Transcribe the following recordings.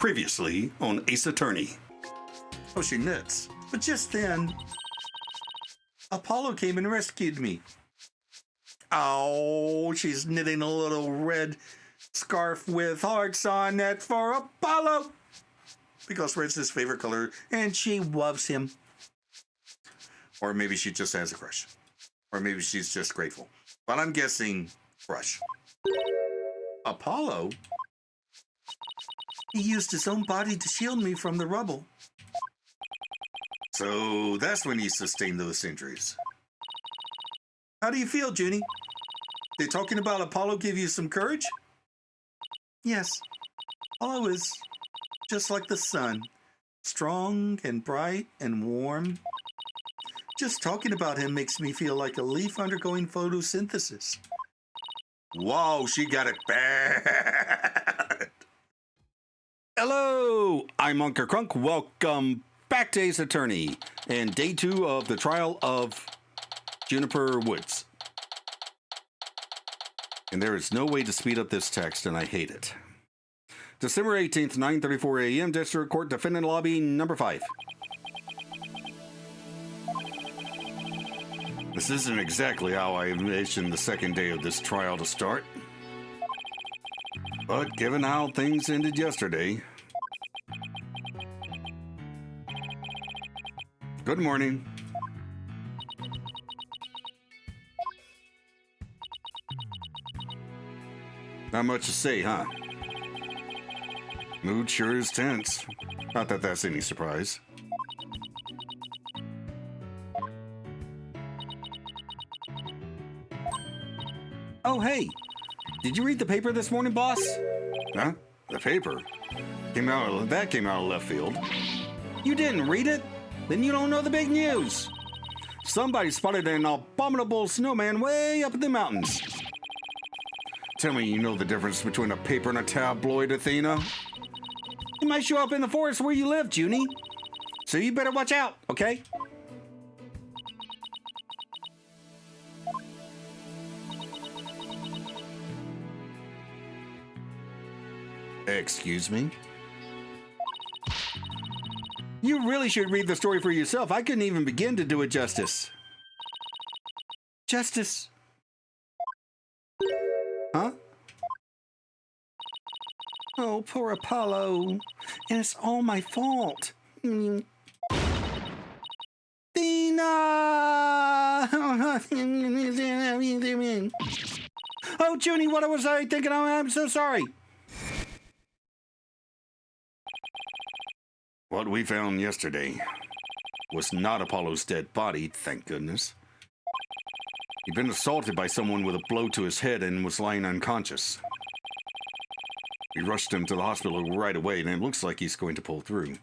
Previously on Ace Attorney. Oh, she knits. But just then, Apollo came and rescued me. Oh, she's knitting a little red scarf with hearts on it for Apollo. Because red's his favorite color, and she loves him. Or maybe she just has a crush. Or maybe she's just grateful. But I'm guessing crush. Apollo? He used his own body to shield me from the rubble. So that's when he sustained those injuries. How do you feel, Junie? Did talking about Apollo give you some courage? Yes. Apollo is just like the sun. Strong and bright and warm. Just talking about him makes me feel like a leaf undergoing photosynthesis. Whoa, she got it bad. Hello, I'm Unca Crunk. Welcome back to Ace Attorney and day 2 of the trial of Juniper Woods. And there is no way to speed up this text, and I hate it. December 18th, 9:34 a.m., District Court, Defendant Lobby, number 5. This isn't exactly how I envisioned the second day of this trial to start. But given how things ended yesterday... Good morning. Not much to say, huh? Mood sure is tense. Not that that's any surprise. Oh, hey! Did you read the paper this morning, boss? Huh? The paper? That came out of left field. You didn't read it? Then you don't know the big news. Somebody spotted an abominable snowman way up in the mountains. Tell me you know the difference between a paper and a tabloid, Athena? It might show up in the forest where you live, Junie. So you better watch out, okay? Excuse me? You really should read the story for yourself. I couldn't even begin to do it justice. Justice? Huh? Oh, poor Apollo. And it's all my fault. Athena! Oh, Junie, what was I thinking? I'm so sorry. What we found yesterday was not Apollo's dead body, thank goodness. He'd been assaulted by someone with a blow to his head and was lying unconscious. We rushed him to the hospital right away, and it looks like he's going to pull through.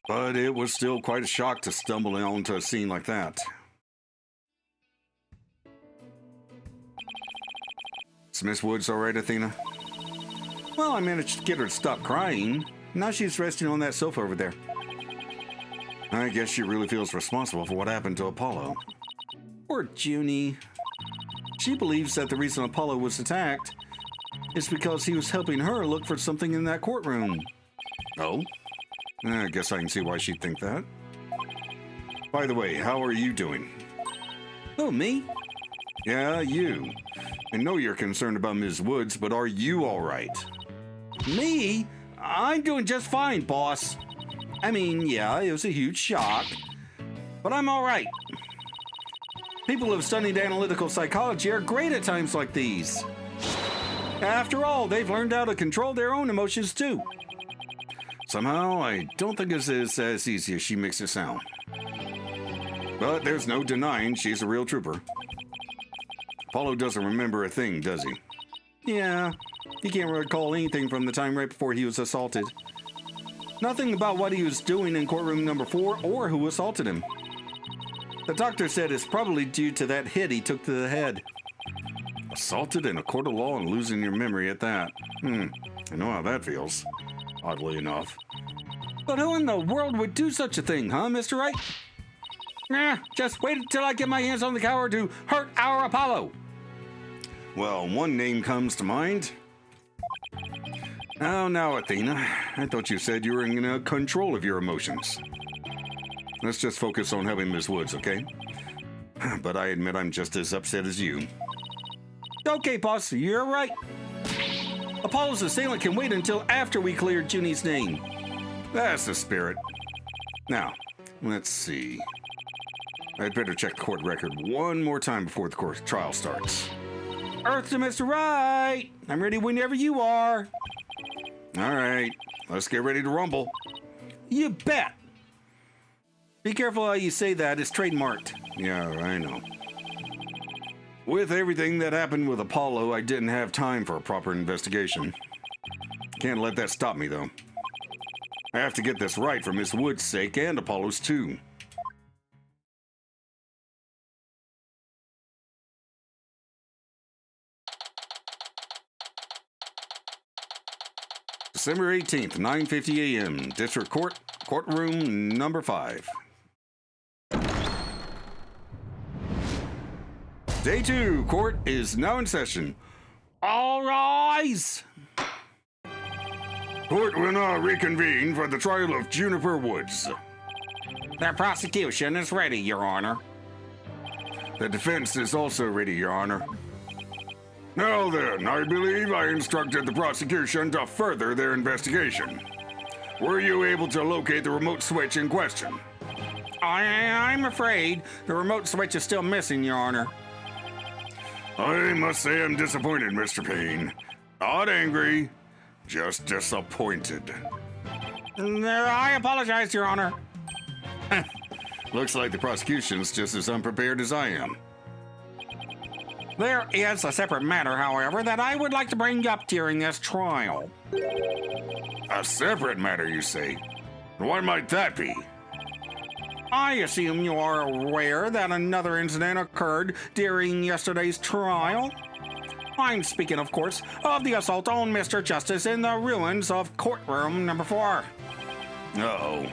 But it was still quite a shock to stumble onto a scene like that. Is Miss Woods all right, Athena? Well, I managed to get her to stop crying. Now she's resting on that sofa over there. I guess she really feels responsible for what happened to Apollo. Poor Junie. She believes that the reason Apollo was attacked is because he was helping her look for something in that courtroom. Oh? I guess I can see why she'd think that. By the way, how are you doing? Oh, me? Yeah, you. I know you're concerned about Ms. Woods, but are you all right? Me? I'm doing just fine, boss. I mean, yeah, it was a huge shock, but I'm all right. People who have studied analytical psychology are great at times like these. After all, they've learned how to control their own emotions too. Somehow, I don't think it's as easy as she makes it sound. But there's no denying she's a real trooper. Apollo doesn't remember a thing, does he? Yeah, he can't recall anything from the time right before he was assaulted. Nothing about what he was doing in courtroom number 4 or who assaulted him. The doctor said it's probably due to that hit he took to the head. Assaulted in a court of law and losing your memory at that. I know how that feels, oddly enough. But who in the world would do such a thing, huh, Mr. Wright? Just wait until I get my hands on the coward who hurt our Apollo. Well, one name comes to mind. Oh, now, Athena. I thought you said you were in control of your emotions. Let's just focus on helping Miss Woods, okay? But I admit I'm just as upset as you. Okay, boss, you're right. Apollo's assailant can wait until after we cleared Junie's name. That's the spirit. Now, let's see. I'd better check the court record one more time before the court trial starts. Earth to Mr. Wright! I'm ready whenever you are. All right, let's get ready to rumble. You bet! Be careful how you say that, it's trademarked. Yeah, I know. With everything that happened with Apollo, I didn't have time for a proper investigation. Can't let that stop me, though. I have to get this right for Miss Wood's sake and Apollo's too. December 18th, 9:50 a.m. District Court, courtroom number 5. Day 2, court is now in session. All rise! Court will now reconvene for the trial of Juniper Woods. The prosecution is ready, Your Honor. The defense is also ready, Your Honor. Now then, I believe I instructed the prosecution to further their investigation. Were you able to locate the remote switch in question? I'm afraid the remote switch is still missing, Your Honor. I must say I'm disappointed, Mr. Payne. Not angry, just disappointed. I apologize, Your Honor. Looks like the prosecution's just as unprepared as I am. There is a separate matter, however, that I would like to bring up during this trial. A separate matter, you say? What might that be? I assume you are aware that another incident occurred during yesterday's trial? I'm speaking, of course, of the assault on Mr. Justice in the ruins of courtroom number 4. Uh-oh.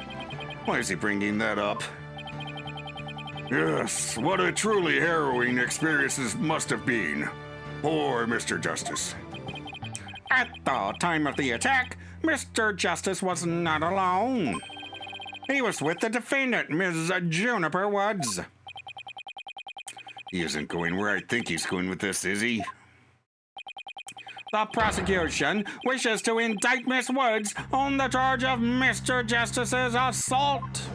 Why is he bringing that up? Yes, what a truly harrowing experience this must have been. Poor Mr. Justice. At the time of the attack, Mr. Justice was not alone. He was with the defendant, Ms. Juniper Woods. He isn't going where I think he's going with this, is he? The prosecution wishes to indict Miss Woods on the charge of Mr. Justice's assault.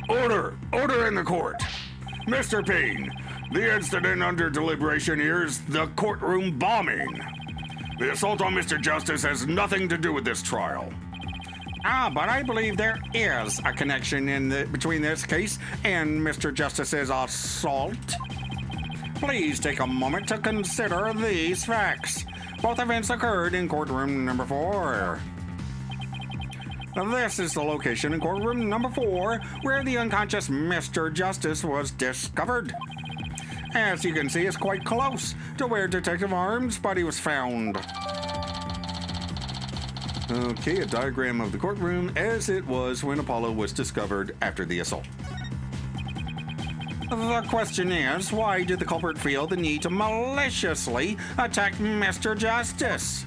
Order! Order in the court! Mr. Payne, the incident under deliberation here is the courtroom bombing. The assault on Mr. Justice has nothing to do with this trial. But I believe there is a connection between this case and Mr. Justice's assault. Please take a moment to consider these facts. Both events occurred in courtroom number 4. This is the location in courtroom number 4 where the unconscious Mr. Justice was discovered. As you can see, it's quite close to where Detective Arms' body was found. Okay, a diagram of the courtroom as it was when Apollo was discovered after the assault. The question is, why did the culprit feel the need to maliciously attack Mr. Justice?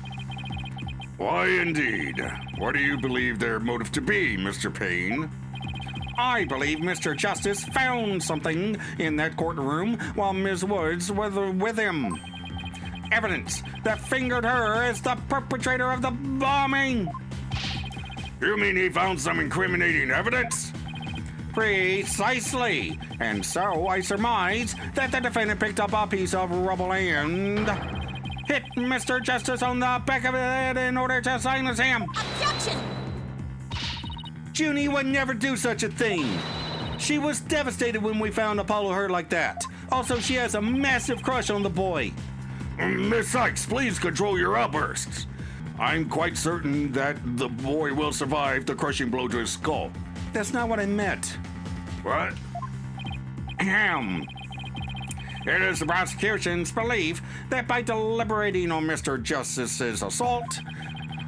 Why indeed? What do you believe their motive to be, Mr. Payne? I believe Mr. Justice found something in that courtroom while Ms. Woods was with him. Evidence that fingered her as the perpetrator of the bombing. You mean he found some incriminating evidence? Precisely. And so I surmise that the defendant picked up a piece of rubble and hit Mr. Justice on the back of the head in order to silence him. Objection! Junie would never do such a thing. She was devastated when we found Apollo hurt like that. Also, she has a massive crush on the boy. Miss Sykes, please control your outbursts. I'm quite certain that the boy will survive the crushing blow to his skull. That's not what I meant. What? Ahem. It is the prosecution's belief that by deliberating on Mr. Justice's assault,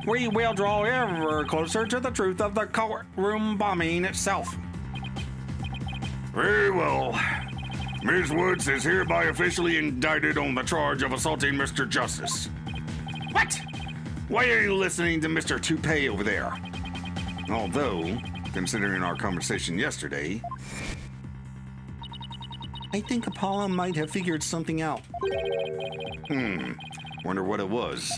we will draw ever closer to the truth of the courtroom bombing itself. Very well. Ms. Woods is hereby officially indicted on the charge of assaulting Mr. Justice. What? Why are you listening to Mr. Toupee over there? Although, considering our conversation yesterday, I think Apollo might have figured something out. Wonder what it was.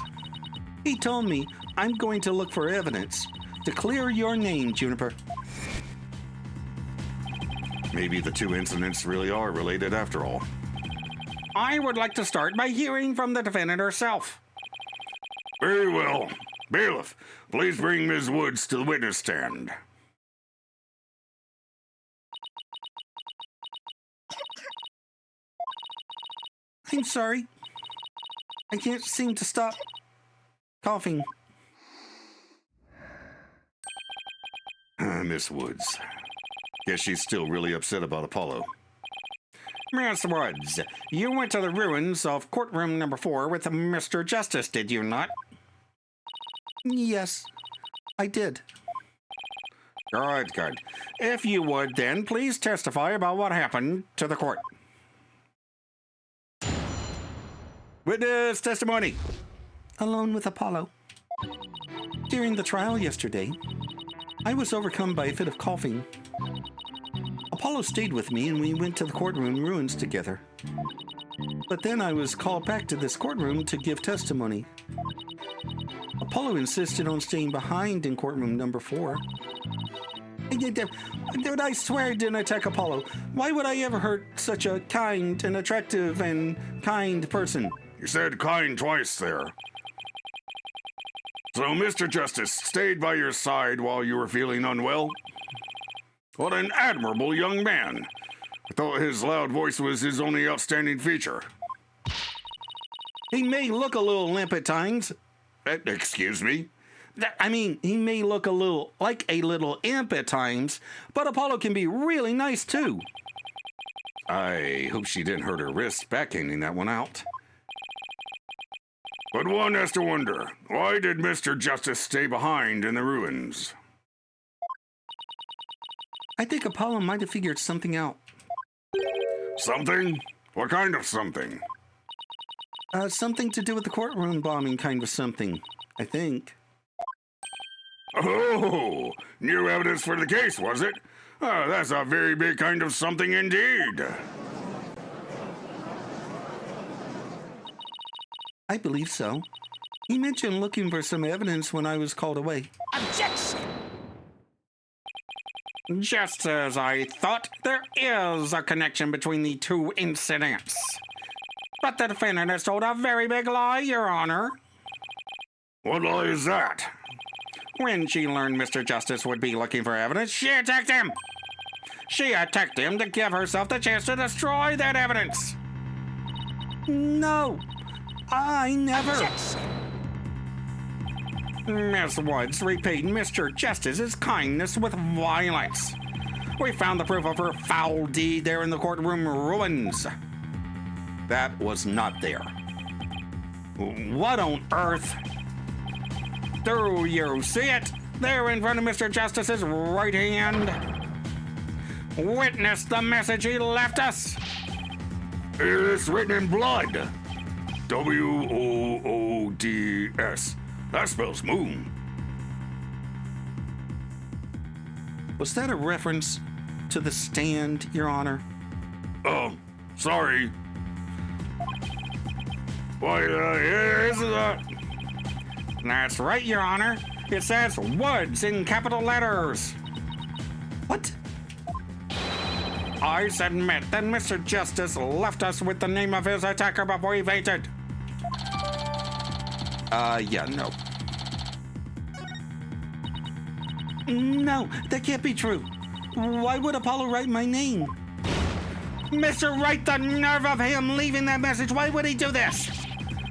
He told me I'm going to look for evidence to clear your name, Juniper. Maybe the two incidents really are related after all. I would like to start by hearing from the defendant herself. Very well. Bailiff, please bring Ms. Woods to the witness stand. I'm sorry. I can't seem to stop coughing. Miss Woods. Guess she's still really upset about Apollo. Miss Woods, you went to the ruins of courtroom number 4 with Mr. Justice, did you not? Yes, I did. Good, good. If you would, then please testify about what happened to the court. Witness testimony. Alone with Apollo. During the trial yesterday, I was overcome by a fit of coughing. Apollo stayed with me and we went to the courtroom ruins together. But then I was called back to this courtroom to give testimony. Apollo insisted on staying behind in courtroom number 4. I swear I didn't attack Apollo. Why would I ever hurt such a kind and attractive and kind person? You said kind twice there. So Mr. Justice stayed by your side while you were feeling unwell? What an admirable young man. I thought his loud voice was his only outstanding feature. He may look a little limp at times. Excuse me? I mean, he may look a little imp at times, but Apollo can be really nice too. I hope she didn't hurt her wrist backhanding that one out. But one has to wonder, why did Mr. Justice stay behind in the ruins? I think Apollo might have figured something out. Something? What kind of something? Something to do with the courtroom bombing kind of something, I think. Oh, new evidence for the case, was it? Oh, that's a very big kind of something indeed. I believe so. He mentioned looking for some evidence when I was called away. Objection! Just as I thought, there is a connection between the two incidents. But the defendant has told a very big lie, Your Honor. What lie is that? When she learned Mr. Justice would be looking for evidence, she attacked him. She attacked him to give herself the chance to destroy that evidence. No, I never. Objection. Miss Woods repaid Mr. Justice's kindness with violence. We found the proof of her foul deed there in the courtroom ruins. That was not there. What on earth? Do you see it? There in front of Mr. Justice's right hand. Witness the message he left us. It's written in blood. W-O-O-D-S. That spells moon. Was that a reference to The Stand, Your Honor? Oh, sorry. Why, is it That's right, Your Honor. It says Woods in capital letters. What? I submit that Mr. Justice left us with the name of his attacker before he fainted. Yeah, no. No, that can't be true. Why would Apollo write my name? Mr. Wright, the nerve of him leaving that message. Why would he do this?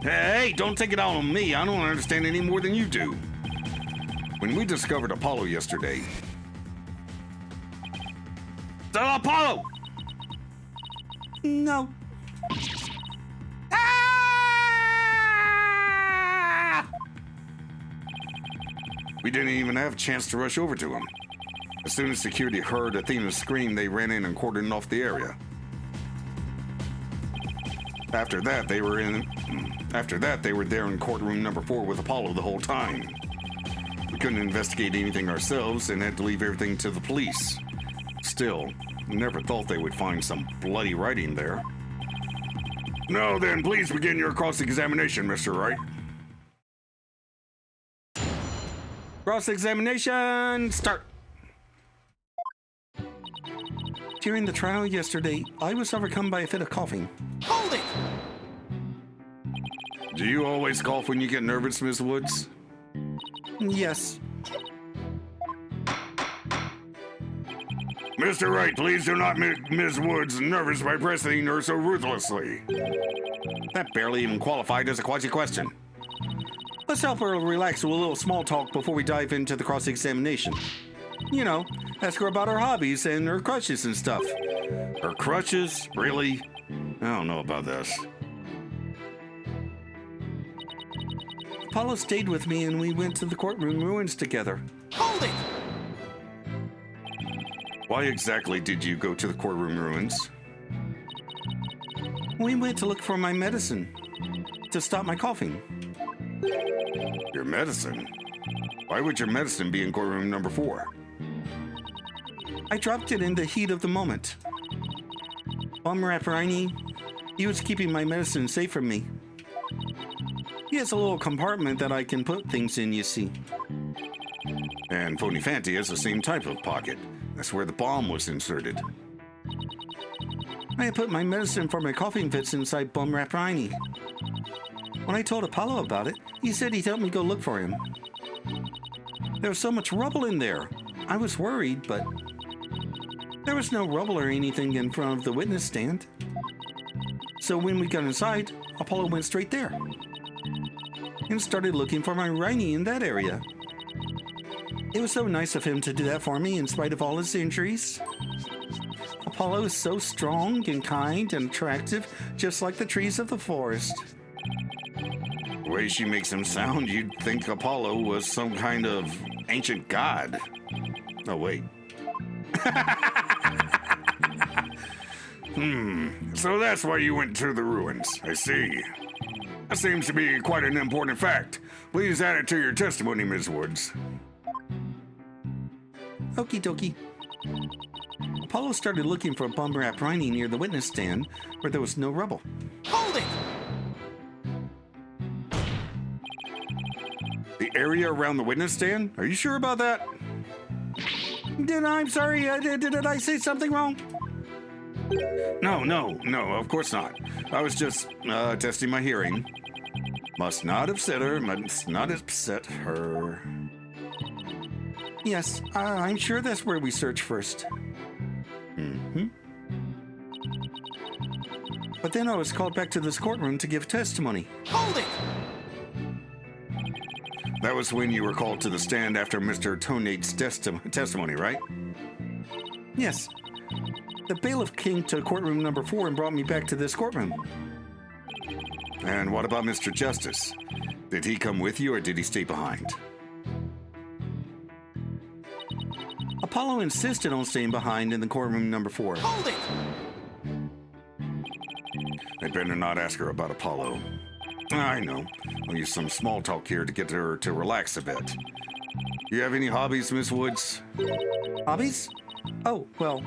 Hey, don't take it out on me. I don't understand any more than you do. When we discovered Apollo yesterday... Apollo! No. Ah! We didn't even have a chance to rush over to him. As soon as security heard Athena's scream, they ran in and cordoned off the area. After that, they were there in courtroom number 4 with Apollo the whole time. We couldn't investigate anything ourselves and had to leave everything to the police. Still, never thought they would find some bloody writing there. Now then, please begin your cross-examination, Mr. Wright. Cross-examination, start! During the trial yesterday, I was overcome by a fit of coughing. Hold it! Do you always cough when you get nervous, Miss Woods? Yes. Mr. Wright, please do not make Ms. Woods nervous by pressing her so ruthlessly. That barely even qualified as a quasi-question. Let's help her relax with a little small talk before we dive into the cross-examination. You know, ask her about her hobbies and her crushes and stuff. Her crushes? Really? I don't know about this. Apollo stayed with me and we went to the courtroom ruins together. Hold it! Why exactly did you go to the courtroom ruins? We went to look for my medicine to stop my coughing. Your medicine? Why would your medicine be in courtroom number 4? I dropped it in the heat of the moment. Bumrap Riney, he was keeping my medicine safe from me. He has a little compartment that I can put things in, you see. And Phony Fanty has the same type of pocket. That's where the bomb was inserted. I had put my medicine for my coughing fits inside Bumrap Riney. When I told Apollo about it, he said he'd help me go look for him. There was so much rubble in there. I was worried, but there was no rubble or anything in front of the witness stand. So when we got inside, Apollo went straight there and started looking for my Riney in that area. It was so nice of him to do that for me in spite of all his injuries. Apollo is so strong and kind and attractive, just like the trees of the forest. The way she makes him sound, you'd think Apollo was some kind of ancient god. Oh, wait. So that's why you went to the ruins. I see. That seems to be quite an important fact. Please add it to your testimony, Ms. Woods. Okie dokie. Apollo started looking for Bumrap Riney near the witness stand where there was no rubble. Hold it! The area around the witness stand? Are you sure about that? I'm sorry, did I say something wrong? No, of course not. I was just testing my hearing. Must not upset her, must not upset her. Yes, I'm sure that's where we search first. But then I was called back to this courtroom to give testimony. Hold it! That was when you were called to the stand after Mr. Tonate's testimony, right? Yes. The bailiff came to courtroom number 4 and brought me back to this courtroom. And what about Mr. Justice? Did he come with you or did he stay behind? Apollo insisted on staying behind in the courtroom number 4. Hold it! I'd better not ask her about Apollo. I know. I'll use some small talk here to get her to relax a bit. Do you have any hobbies, Miss Woods? Hobbies? Oh, well,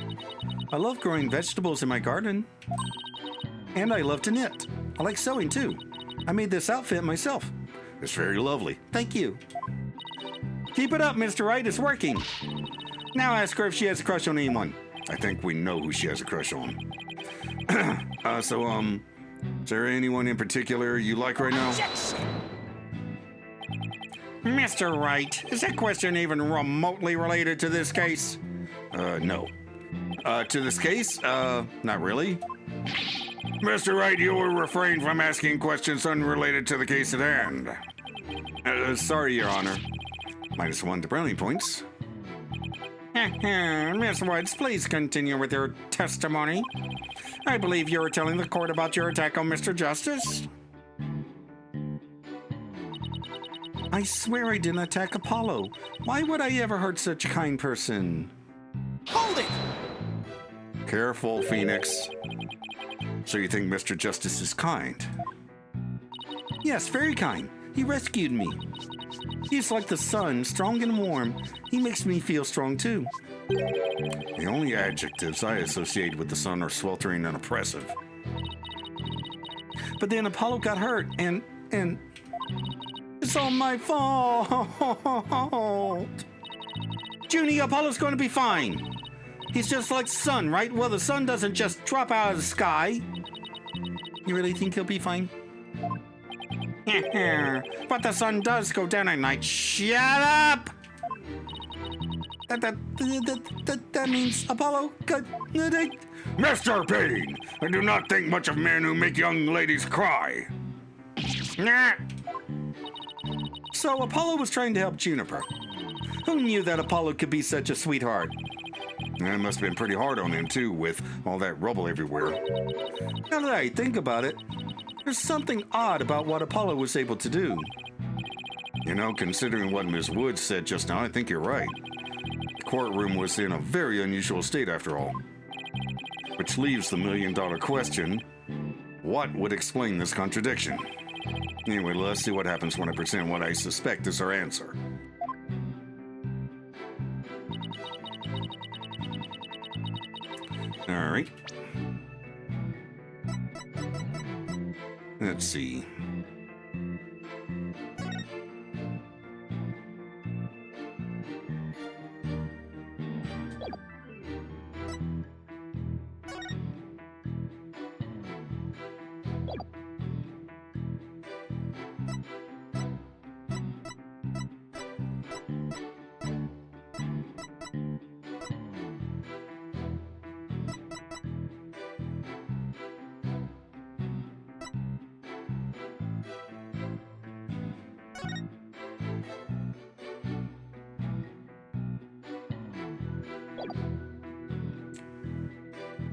I love growing vegetables in my garden. And I love to knit. I like sewing, too. I made this outfit myself. It's very lovely. Thank you. Keep it up, Mr. Wright. It's working. Now ask her if she has a crush on anyone. I think we know who she has a crush on. Is there anyone in particular you like right now? Mr. Wright, is that question even remotely related to this case? No. To this case? Not really. Mr. Wright, you will refrain from asking questions unrelated to the case at hand. Sorry, Your Honor. -1 to brownie points. Miss Woods, please continue with your testimony. I believe you were telling the court about your attack on Mr. Justice. I swear I didn't attack Apollo. Why would I ever hurt such a kind person? Hold it! Careful, Phoenix. So you think Mr. Justice is kind? Yes, very kind. He rescued me. He's like the sun, strong and warm. He makes me feel strong too. The only adjectives I associate with the sun are sweltering and oppressive. But then Apollo got hurt, and it's all my fault. Junie, Apollo's going to be fine. He's just like the sun, right? Well, the sun doesn't just drop out of the sky. You really think he'll be fine? But the sun does go down at night. Shut up! That means Apollo got... Mr. Payne, I do not think much of men who make young ladies cry. So Apollo was trying to help Juniper. Who knew that Apollo could be such a sweetheart? It must have been pretty hard on him, too, with all that rubble everywhere. Now that I think about it, there's something odd about what Apollo was able to do. You know, considering what Miss Woods said just now, I think you're right. The courtroom was in a very unusual state, after all. Which leaves the million-dollar question, what would explain this contradiction? Anyway, let's see what happens when I present what I suspect is our answer. All right. Let's see.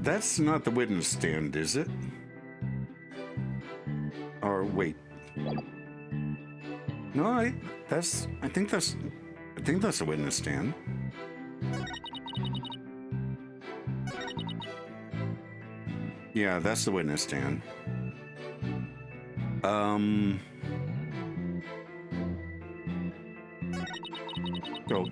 That's not the witness stand, is it? Or wait. No, I think that's the witness stand. Yeah, that's the witness stand. Go.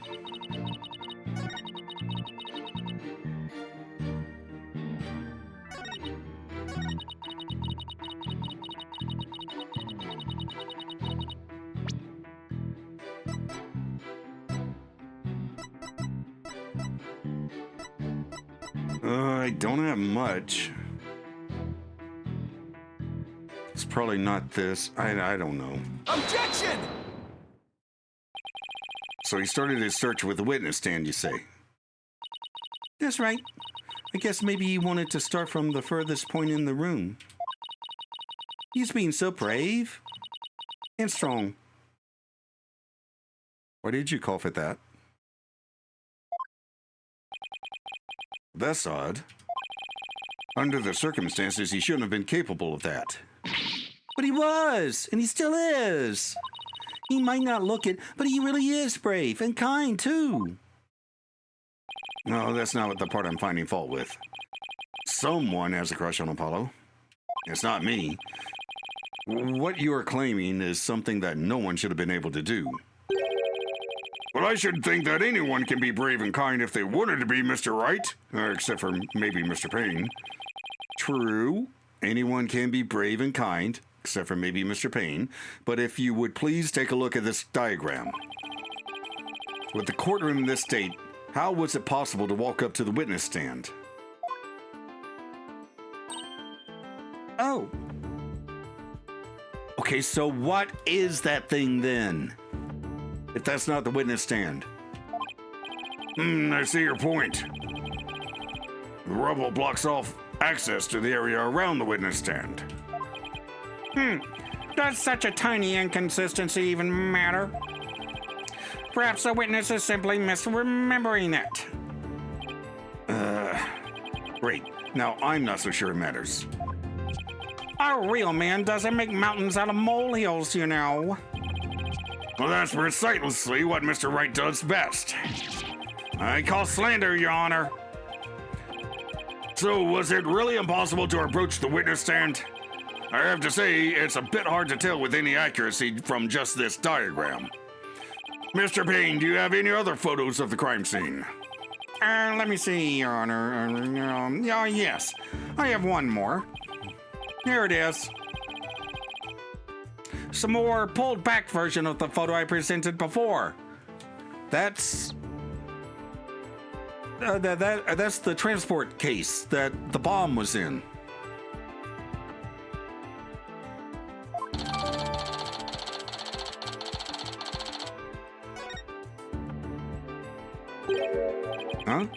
I don't have much. It's probably not this. I don't know. Objection! So he started his search with the witness stand, you say? That's right. I guess maybe he wanted to start from the furthest point in the room. He's being so brave and strong. Why did you cough at that? That's odd. Under the circumstances, he shouldn't have been capable of that. But he was, and he still is. He might not look it, but he really is brave and kind, too. No, that's not the part I'm finding fault with. Someone has a crush on Apollo. It's not me. What you are claiming is something that no one should have been able to do. Well, I should think that anyone can be brave and kind if they wanted to be, Mr. Wright. Except for maybe Mr. Payne. True, anyone can be brave and kind, except for maybe Mr. Payne. But if you would please take a look at this diagram. With the courtroom in this state, how was it possible to walk up to the witness stand? Oh. Okay, so what is that thing then? If that's not the witness stand. I see your point. The rubble blocks off access to the area around the witness stand. Does such a tiny inconsistency even matter? Perhaps the witness is simply misremembering it. Great. Now I'm not so sure it matters. A real man doesn't make mountains out of molehills, you know. Well, that's precisely what Mr. Wright does best. I call slander, Your Honor. So, was it really impossible to approach the witness stand? I have to say, it's a bit hard to tell with any accuracy from just this diagram. Mr. Payne, do you have any other photos of the crime scene? Let me see, Your Honor. Yes, I have one more. Here it is. Some more pulled back version of the photo I presented before. That's that's the transport case that the bomb was in. Huh?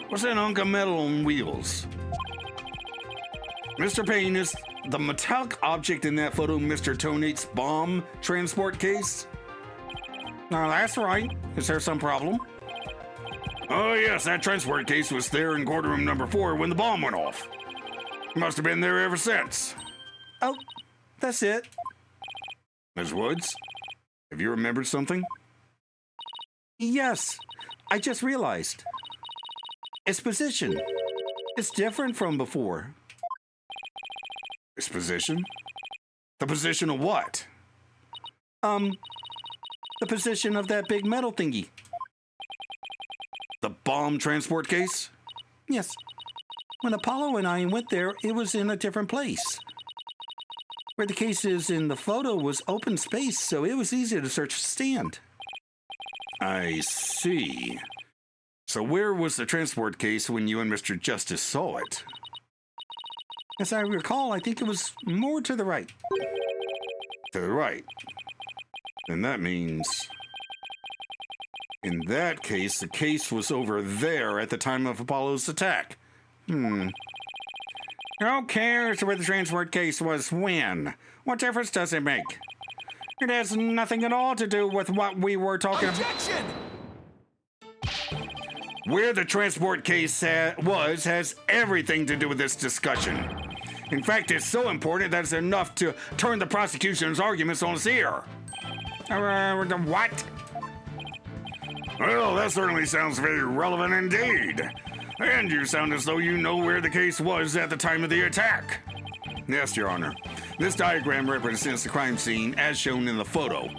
What's that Unca metal on wheels? Mr. Payne, is the metallic object in that photo Mr. Tonate's bomb transport case? No, that's right. Is there some problem? Oh, yes, that transport case was there in courtroom number 4 when the bomb went off. Must have been there ever since. Oh, that's it. Ms. Woods, have you remembered something? Yes, I just realized. Its position. It's different from before. Its position? The position of what? The position of that big metal thingy. The bomb transport case? Yes. When Apollo and I went there, it was in a different place. Where the case is in the photo was open space, so it was easy to search the stand. I see. So where was the transport case when you and Mr. Justice saw it? As I recall, I think it was more to the right. To the right? Then that means... in that case, the case was over there at the time of Apollo's attack. Who cares where the transport case was when? What difference does it make? It has nothing at all to do with what we were talking about. Objection! Where the transport case was has everything to do with this discussion. In fact, it's so important that it's enough to turn the prosecution's arguments on its ear. What? Well, that certainly sounds very relevant indeed. And you sound as though you know where the case was at the time of the attack. Yes, Your Honor. This diagram represents the crime scene as shown in the photo.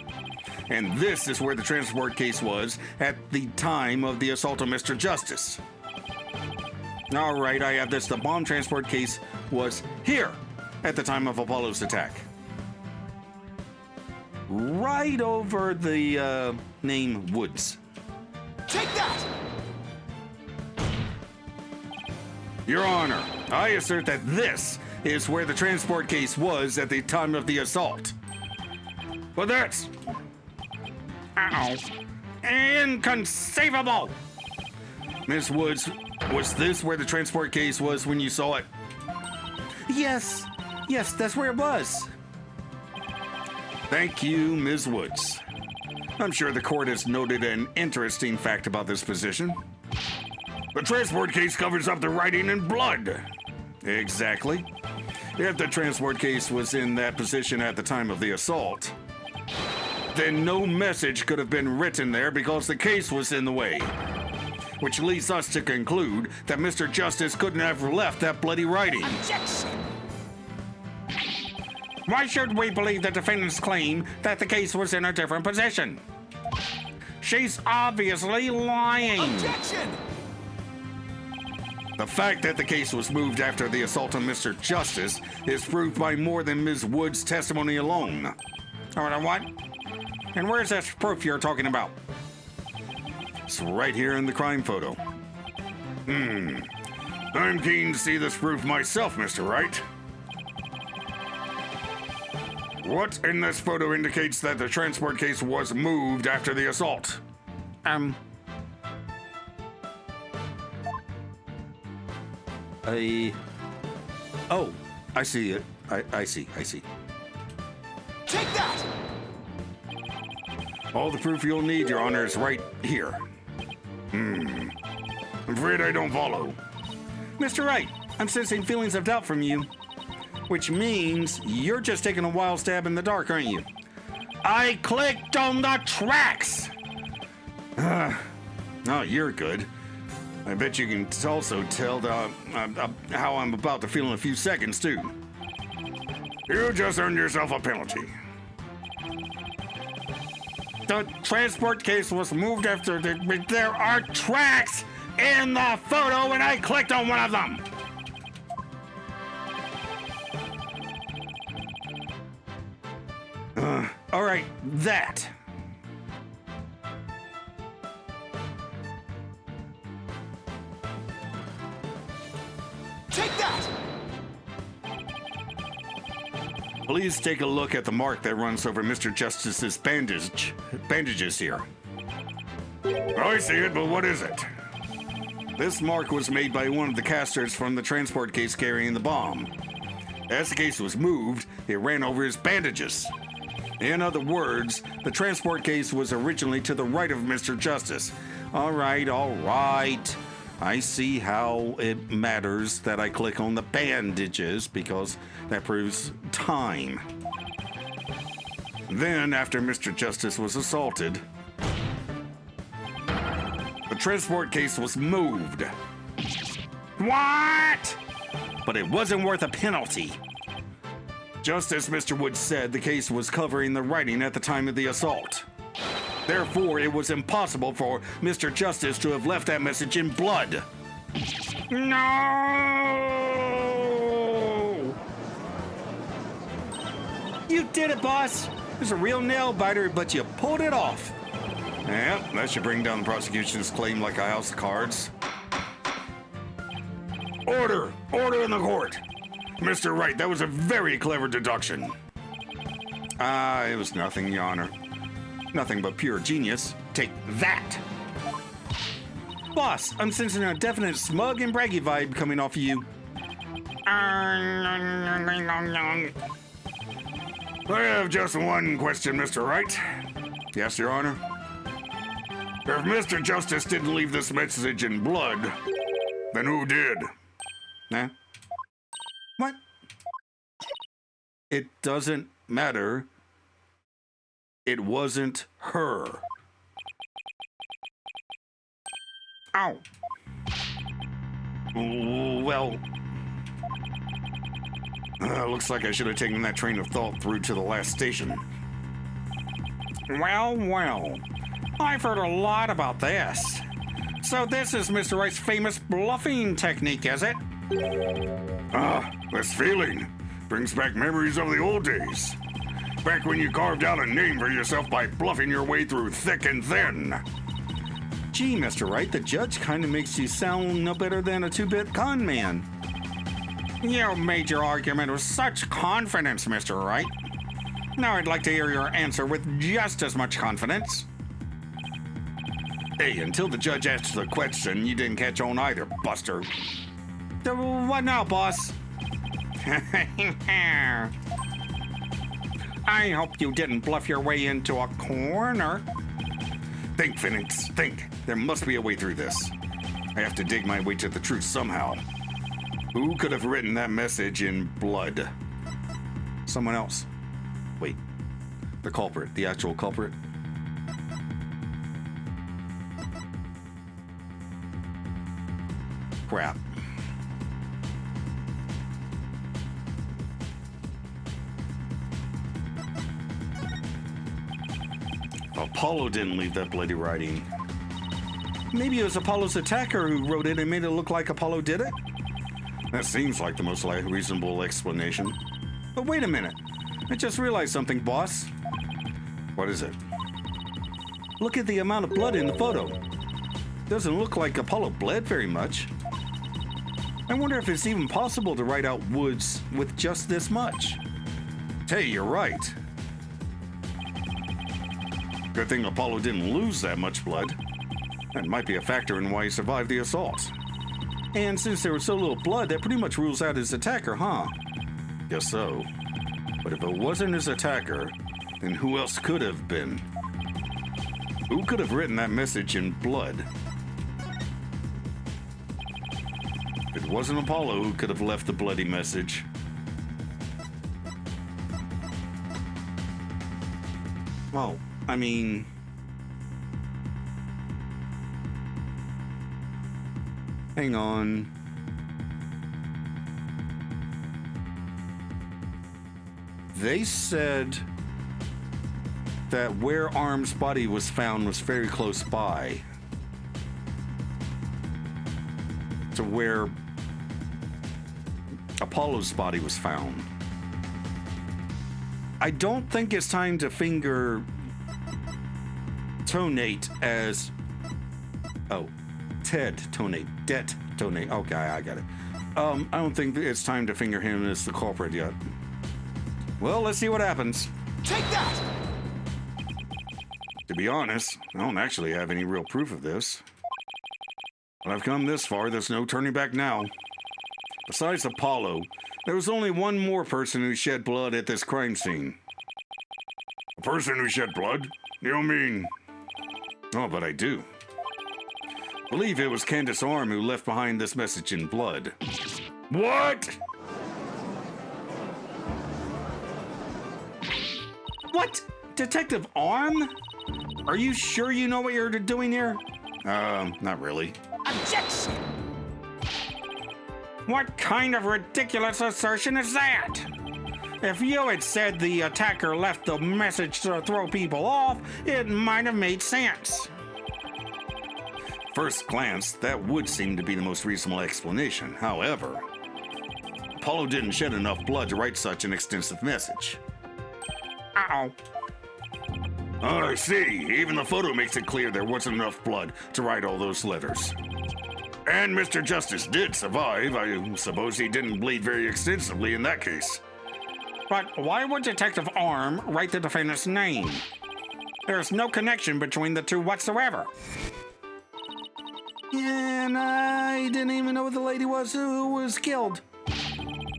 And this is where the transport case was at the time of the assault on Mr. Justice. All right, I have this. The bomb transport case was here at the time of Apollo's attack. Right over the name Woods. Take that! Your Honor, I assert that this is where the transport case was at the time of the assault. But that's... inconceivable! Miss Woods, was this where the transport case was when you saw it? Yes, that's where it was. Thank you, Ms. Woods. I'm sure the court has noted an interesting fact about this position. The transport case covers up the writing in blood. Exactly. If the transport case was in that position at the time of the assault, then no message could have been written there because the case was in the way. Which leads us to conclude that Mr. Justice couldn't have left that bloody writing. Objection! Why should we believe the defendant's claim that the case was in a different position? She's obviously lying. Objection! The fact that the case was moved after the assault on Mr. Justice is proved by more than Ms. Wood's testimony alone. What? And where's that proof you're talking about? It's right here in the crime photo. I'm keen to see this proof myself, Mr. Wright. What in this photo indicates that the transport case was moved after the assault? Oh, I see it. I see. Take that! All the proof you'll need, Your Honor, is right here. I'm afraid I don't follow. Mr. Wright, I'm sensing feelings of doubt from you. Which means you're just taking a wild stab in the dark, aren't you? I clicked on the tracks! Oh, you're good. I bet you can also tell how I'm about to feel in a few seconds, too. You just earned yourself a penalty. The transport case was moved after there are tracks in the photo and I clicked on one of them. All right, that. Take that! Please take a look at the mark that runs over Mr. Justice's bandages here. I see it, but what is it? This mark was made by one of the casters from the transport case carrying the bomb. As the case was moved, it ran over his bandages. In other words, the transport case was originally to the right of Mr. Justice. All right. I see how it matters that I click on the bandages because that proves time. Then, after Mr. Justice was assaulted, the transport case was moved. What? But it wasn't worth a penalty. Just as Mr. Woods said, the case was covering the writing at the time of the assault. Therefore, it was impossible for Mr. Justice to have left that message in blood. No! You did it, boss. It was a real nail biter, but you pulled it off. Yeah, that should bring down the prosecution's claim like a house of cards. Order! Order in the court! Mr. Wright, that was a very clever deduction. It was nothing, Your Honor. Nothing but pure genius. Take that! Boss, I'm sensing a definite smug and braggy vibe coming off of you. I have just one question, Mr. Wright. Yes, Your Honor. If Mr. Justice didn't leave this message in blood, then who did? Huh? What? It doesn't matter. It wasn't her. Ow. Well, looks like I should have taken that train of thought through to the last station. Well, I've heard a lot about this. So this is Mr. Wright's famous bluffing technique, is it? This feeling brings back memories of the old days. Back when you carved out a name for yourself by bluffing your way through thick and thin. Gee, Mr. Wright, the judge kind of makes you sound no better than a two-bit con man. You made your argument with such confidence, Mr. Wright. Now I'd like to hear your answer with just as much confidence. Hey, until the judge asked the question, you didn't catch on either, Buster. What now, boss? I hope you didn't bluff your way into a corner. Think, Phoenix, think. There must be a way through this. I have to dig my way to the truth somehow. Who could have written that message in blood? Someone else. Wait. The culprit, the actual culprit. Crap. Apollo didn't leave that bloody writing. Maybe it was Apollo's attacker who wrote it and made it look like Apollo did it? That seems like the most reasonable explanation. But wait a minute. I just realized something, boss. What is it? Look at the amount of blood in the photo. Doesn't look like Apollo bled very much. I wonder if it's even possible to write out Woods with just this much. Hey, you're right. Good thing Apollo didn't lose that much blood. That might be a factor in why he survived the assault. And since there was so little blood, that pretty much rules out his attacker, huh? Guess so. But if it wasn't his attacker, then who else could have been? Who could have written that message in blood? If it wasn't Apollo who could have left the bloody message. Well, I mean... Hang on. They said that where Arm's body was found was very close by to where Apollo's body was found. I don't think it's time to finger Tonate as... Oh, Ted Tonate. Det Tonate. Okay, I got it. I don't think it's time to finger him as the culprit yet. Well, let's see what happens. Take that! To be honest, I don't actually have any real proof of this. But I've come this far, there's no turning back now. Besides Apollo, there was only one more person who shed blood at this crime scene. A person who shed blood? You mean? Oh, but I do. I believe it was Candace Arm who left behind this message in blood. What? What? Detective Arm? Are you sure you know what you're doing here? Not really. Objection! What kind of ridiculous assertion is that? If you had said the attacker left the message to throw people off, it might have made sense. First glance, that would seem to be the most reasonable explanation. However, Apollo didn't shed enough blood to write such an extensive message. Uh-oh. Oh, I see. Even the photo makes it clear there wasn't enough blood to write all those letters. And Mr. Justice did survive. I suppose he didn't bleed very extensively in that case. But why would Detective Arm write the defendant's name? There's no connection between the two whatsoever. And I didn't even know who the lady was who was killed.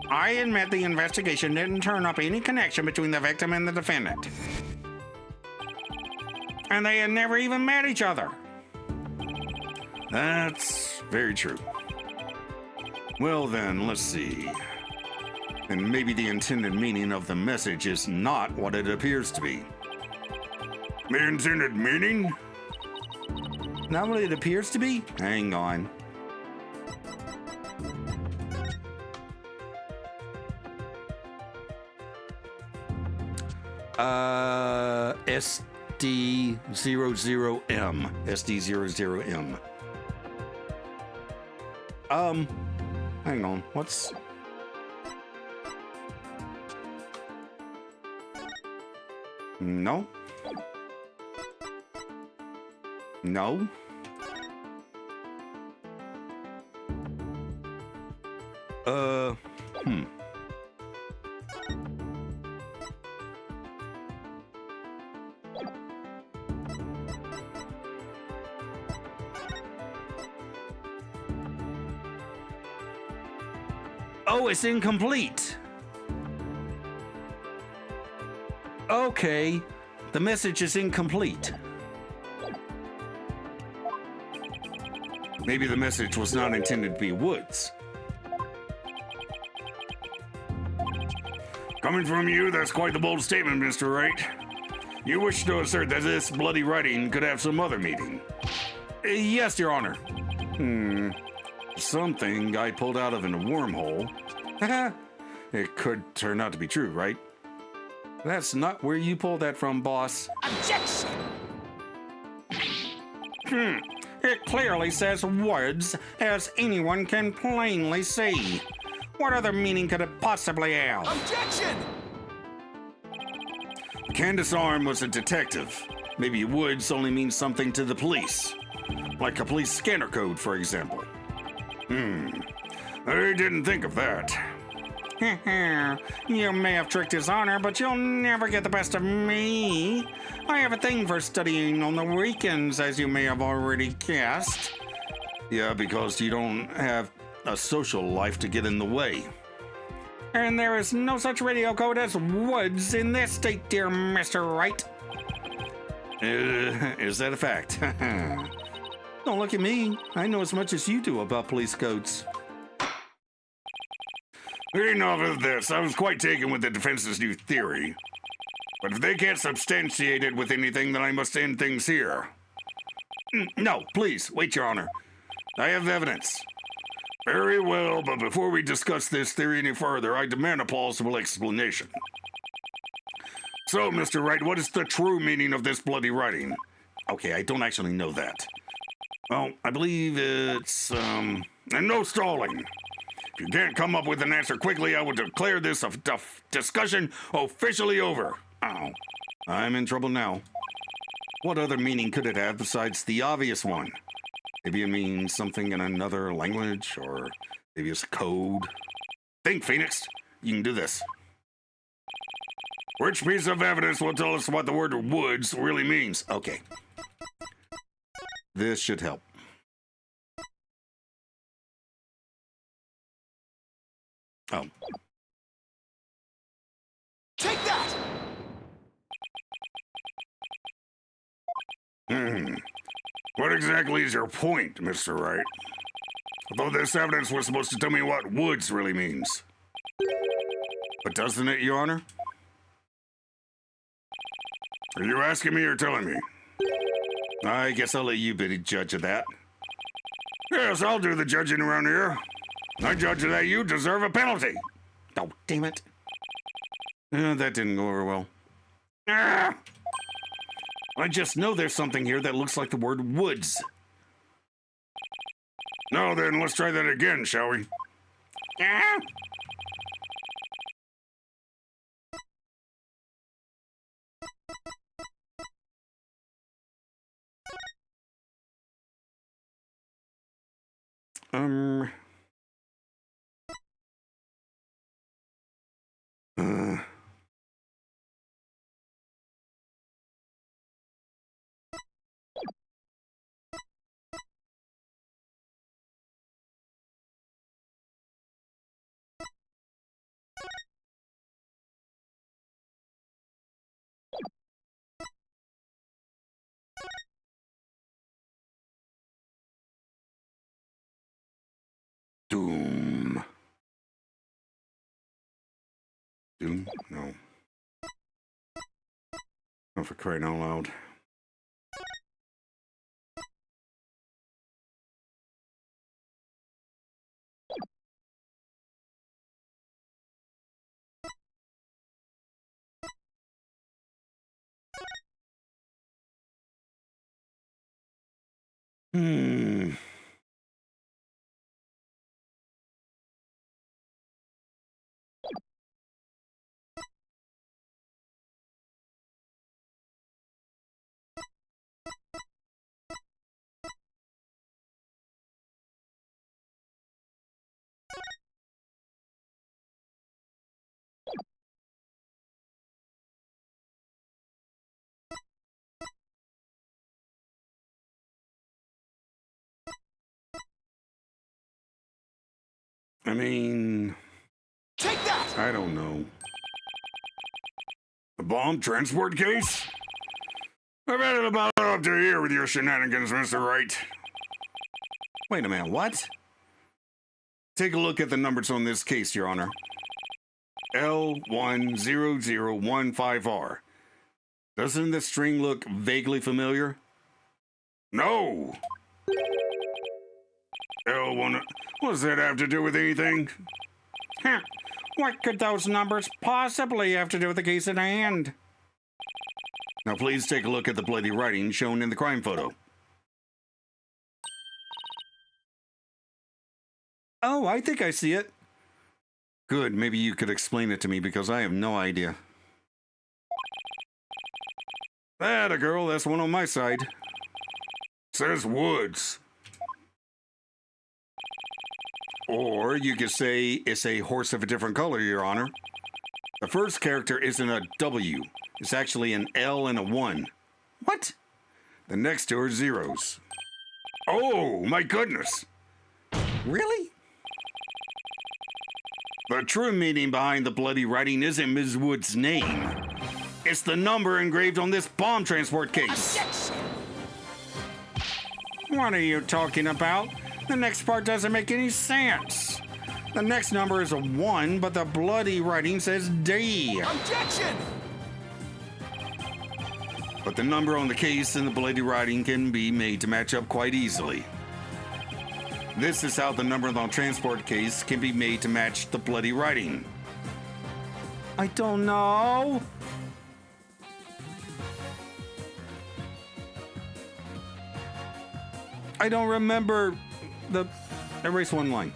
I admit the investigation didn't turn up any connection between the victim and the defendant. And they had never even met each other. That's very true. Well then, let's see. And maybe the intended meaning of the message is not what it appears to be. The intended meaning? Not what it appears to be? Hang on. SD00M. SD00M. Hang on. What's... No. No. Oh, it's incomplete. Okay, the message is incomplete. Maybe the message was not intended to be Woods. Coming from you, that's quite the bold statement, Mr. Wright. You wish to assert that this bloody writing could have some other meaning? Yes, Your Honor. Something I pulled out of a wormhole. It could turn out to be true, right? That's not where you pulled that from, boss. Objection! It clearly says words, as anyone can plainly see. What other meaning could it possibly have? Objection! Candace Arm was a detective. Maybe Woods only means something to the police. Like a police scanner code, for example. I didn't think of that. You may have tricked His Honor, but you'll never get the best of me. I have a thing for studying on the weekends, as you may have already guessed. Yeah, because you don't have a social life to get in the way. And there is no such radio code as Woods in this state, dear Mr. Wright. Is that a fact? Don't look at me. I know as much as you do about police codes. Enough of this. I was quite taken with the defense's new theory. But if they can't substantiate it with anything, then I must end things here. No, please, wait, Your Honor. I have evidence. Very well, but before we discuss this theory any further, I demand a plausible explanation. So, Mr. Wright, what is the true meaning of this bloody writing? Okay, I don't actually know that. Well, I believe it's, and no stalling. If you can't come up with an answer quickly, I will declare this discussion officially over. Oh, I'm in trouble now. What other meaning could it have besides the obvious one? Maybe it means something in another language, or maybe it's code. Think, Phoenix. You can do this. Which piece of evidence will tell us what the word woods really means? Okay. This should help. Oh. Take that! What exactly is your point, Mr. Wright? Although this evidence was supposed to tell me what woods really means. But doesn't it, Your Honor? Are you asking me or telling me? I guess I'll let you be the judge of that. Yes, I'll do the judging around here. I judge that you deserve a penalty. Oh, damn it. That didn't go over well. Ah! I just know there's something here that looks like the word woods. No, then let's try that again, shall we? Ah! Uh. Doom. Doom? No. Oh, for crying out loud. Hmm. I mean, Take that! I don't know. A bomb transport case? I've had it about up to here with your shenanigans, Mr. Wright. Wait a minute, what? Take a look at the numbers on this case, Your Honor. L10015R. Doesn't this string look vaguely familiar? No! L1... What does that have to do with anything? Huh. What could those numbers possibly have to do with the case at hand? Now please take a look at the bloody writing shown in the crime photo. Oh, I think I see it. Good, maybe you could explain it to me because I have no idea. That a girl, that's one on my side. Says Woods. Or you could say it's a horse of a different color, Your Honor. The first character isn't a W. It's actually an L and a 1. What? The next two are zeros. Oh, my goodness. Really? The true meaning behind the bloody writing isn't Ms. Wood's name. It's the number engraved on this bomb transport case. Objection! What are you talking about? The next part doesn't make any sense. The next number is a 1, but the bloody writing says D. Objection! But the number on the case and the bloody writing can be made to match up quite easily. This is how the number on the transport case can be made to match the bloody writing. I don't know. I don't remember the... Erase one line.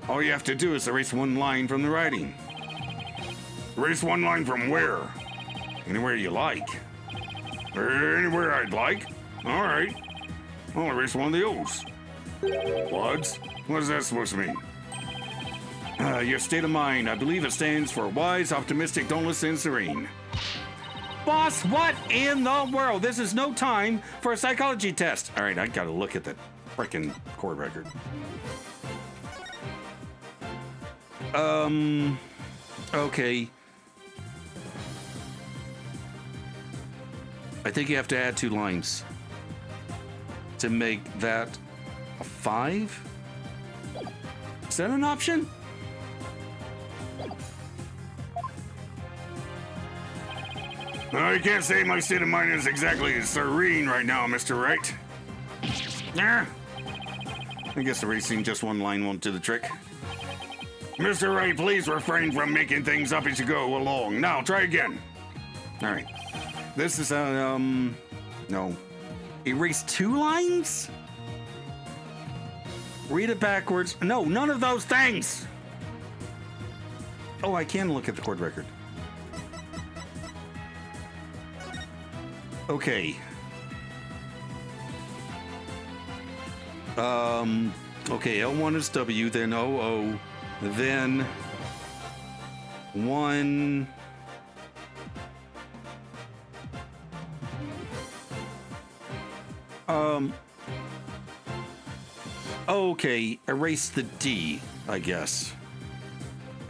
All you have to do is erase one line from the writing. Erase one line from where? Anywhere you like. Anywhere I'd like. All right. I'll erase one of the O's. What? What is that supposed to mean? Your state of mind. I believe it stands for wise, optimistic, dauntless, and serene. Boss, what in the world? This is no time for a psychology test. All right, I gotta look at the frickin' chord record. Okay. I think you have to add 2 lines to make that a 5? Is that an option? I can't say my state of mind is exactly serene right now, Mr. Wright. Yeah. I guess erasing just one line won't do the trick. Mr. Wright, please refrain from making things up as you go along. Now, try again. All right. This is no. Erase 2 lines? Read it backwards. No, none of those things. Oh, I can look at the chord record. Okay. Okay, L1 is W, then OO, then 1. Okay, erase the D, I guess.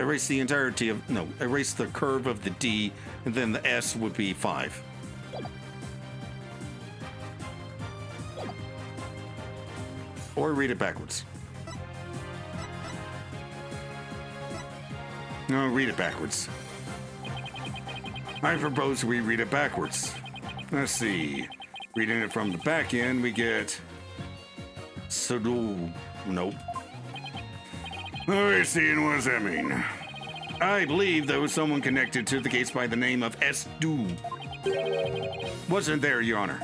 Erase the entirety of, no, erase the curve of the D, and then the S would be 5. Or read it backwards. No, read it backwards. I propose we read it backwards. Let's see. Reading it from the back end, we get... Nope. Alright, seeing what does that mean? I believe there was someone connected to the case by the name of S-Do. Wasn't there, Your Honor?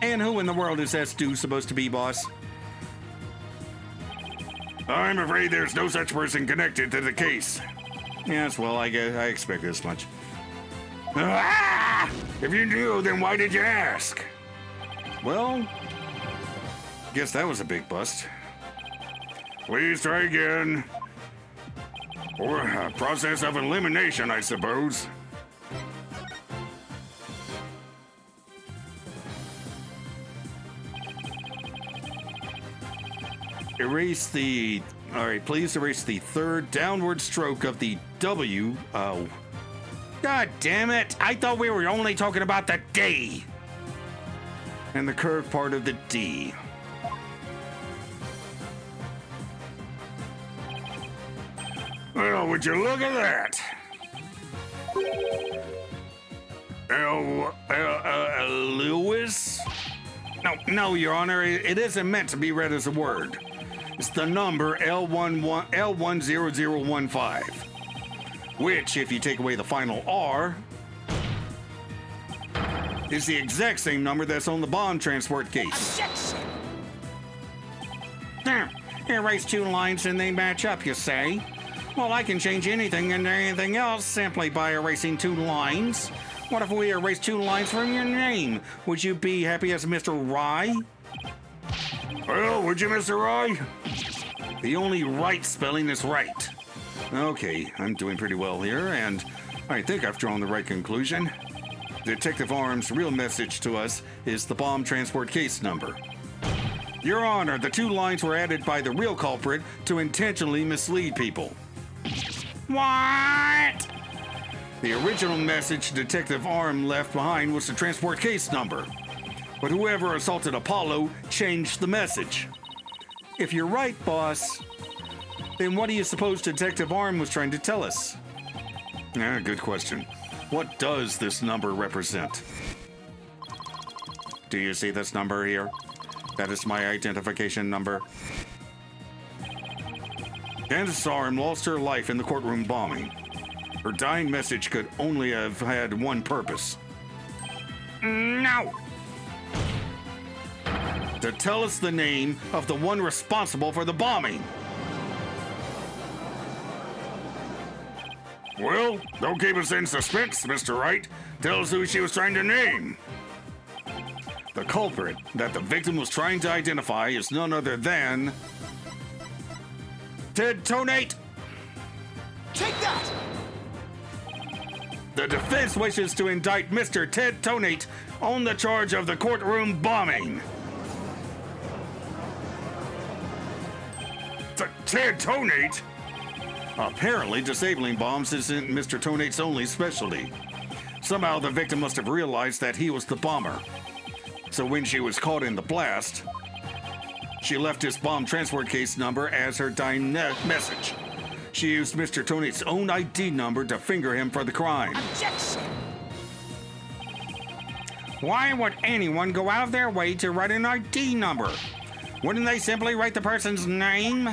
And who in the world is S-Do supposed to be, boss? I'm afraid there's no such person connected to the case. Yes, well, I guess I expect this much. Ah! If you knew, then why did you ask? Well, guess that was a big bust. Please try again. Or a process of elimination, I suppose. Erase the... Alright, please erase the third downward stroke of the W. Oh. God damn it! I thought we were only talking about the D! And the curved part of the D. Well, would you look at that? Lewis? No, Your Honor, it isn't meant to be read as a word. It's the number L10015, which, if you take away the final R, is the exact same number that's on the bomb transport case. Erase 2 lines and they match up, you say? Well, I can change anything into anything else simply by erasing 2 lines. What if we erase 2 lines from your name? Would you be happy as Mr. Rye? Well, would you, Mr. Rye? The only right spelling is right. Okay, I'm doing pretty well here, and I think I've drawn the right conclusion. Detective Arm's real message to us is the bomb transport case number. Your Honor, the 2 lines were added by the real culprit to intentionally mislead people. What? The original message Detective Arm left behind was the transport case number. But whoever assaulted Apollo changed the message. If you're right, boss, then what do you suppose Detective Arm was trying to tell us? Good question. What does this number represent? Do you see this number here? That is my identification number. Candace Arm lost her life in the courtroom bombing. Her dying message could only have had one purpose. No! To tell us the name of the one responsible for the bombing. Well, don't keep us in suspense, Mr. Wright. Tell us who she was trying to name. The culprit that the victim was trying to identify is none other than... Ted Tonate! Take that! The defense wishes to indict Mr. Ted Tonate on the charge of the courtroom bombing. Ted Tonate? Apparently, disabling bombs isn't Mr. Tonate's only specialty. Somehow the victim must have realized that he was the bomber. So when she was caught in the blast, she left his bomb transport case number as her dying message. She used Mr. Tonate's own ID number to finger him for the crime. Objection! Why would anyone go out of their way to write an ID number? Wouldn't they simply write the person's name?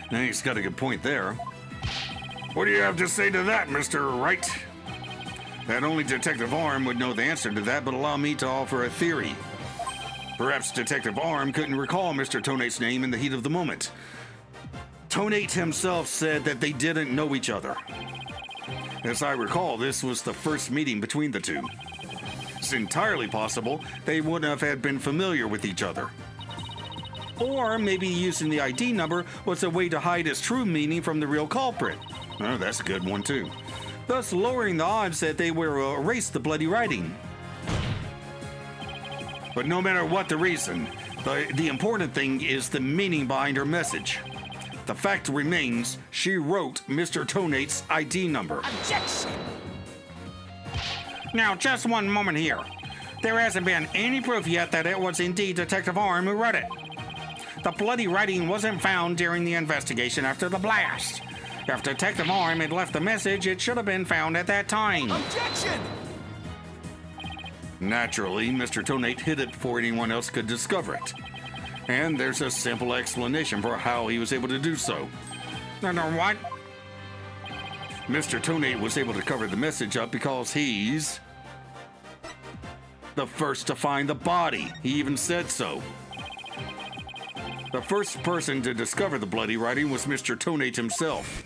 He's got a good point there. What do you have to say to that, Mr. Wright? That only Detective Arm would know the answer to that, but allow me to offer a theory. Perhaps Detective Arm couldn't recall Mr. Tonate's name in the heat of the moment. Tonate himself said that they didn't know each other. As I recall, this was the first meeting between the two. It's entirely possible they wouldn't have been familiar with each other. Or maybe using the ID number was a way to hide his true meaning from the real culprit. Oh, that's a good one, too. Thus lowering the odds that they will erase the bloody writing. But no matter what the reason, the important thing is the meaning behind her message. The fact remains, she wrote Mr. Tonate's ID number. Objection! Now, just one moment here. There hasn't been any proof yet that it was indeed Detective Arm who wrote it. The bloody writing wasn't found during the investigation after the blast. If Detective Arm had left the message, it should have been found at that time. Objection! Naturally, Mr. Tonate hid it before anyone else could discover it. And there's a simple explanation for how he was able to do so. What? Mr. Tonate was able to cover the message up because he's the first to find the body. He even said so. The first person to discover the bloody writing was Mr. Tonate himself.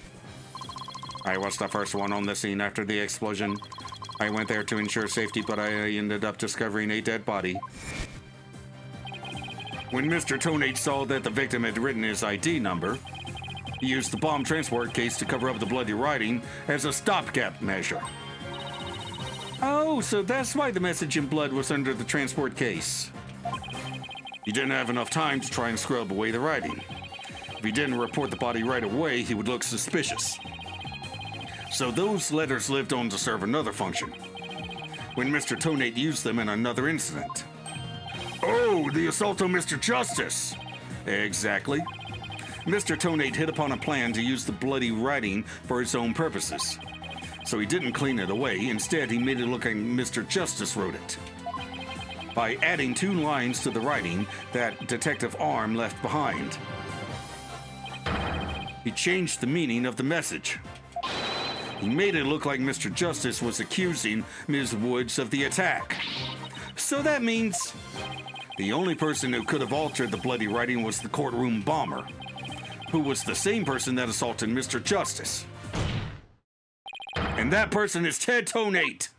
I was the first one on the scene after the explosion. I went there to ensure safety, but I ended up discovering a dead body. When Mr. Tonate saw that the victim had written his ID number, he used the bomb transport case to cover up the bloody writing as a stopgap measure. Oh, so that's why the message in blood was under the transport case. He didn't have enough time to try and scrub away the writing. If he didn't report the body right away, he would look suspicious. So those letters lived on to serve another function, when Mr. Tonate used them in another incident. Oh, the assault on Mr. Justice! Exactly. Mr. Tonate hit upon a plan to use the bloody writing for his own purposes. So he didn't clean it away. Instead, he made it look like Mr. Justice wrote it, by adding 2 lines to the writing that Detective Arm left behind. He changed the meaning of the message. He made it look like Mr. Justice was accusing Ms. Woods of the attack. So that means the only person who could have altered the bloody writing was the courtroom bomber, who was the same person that assaulted Mr. Justice. And that person is Ted Tonate.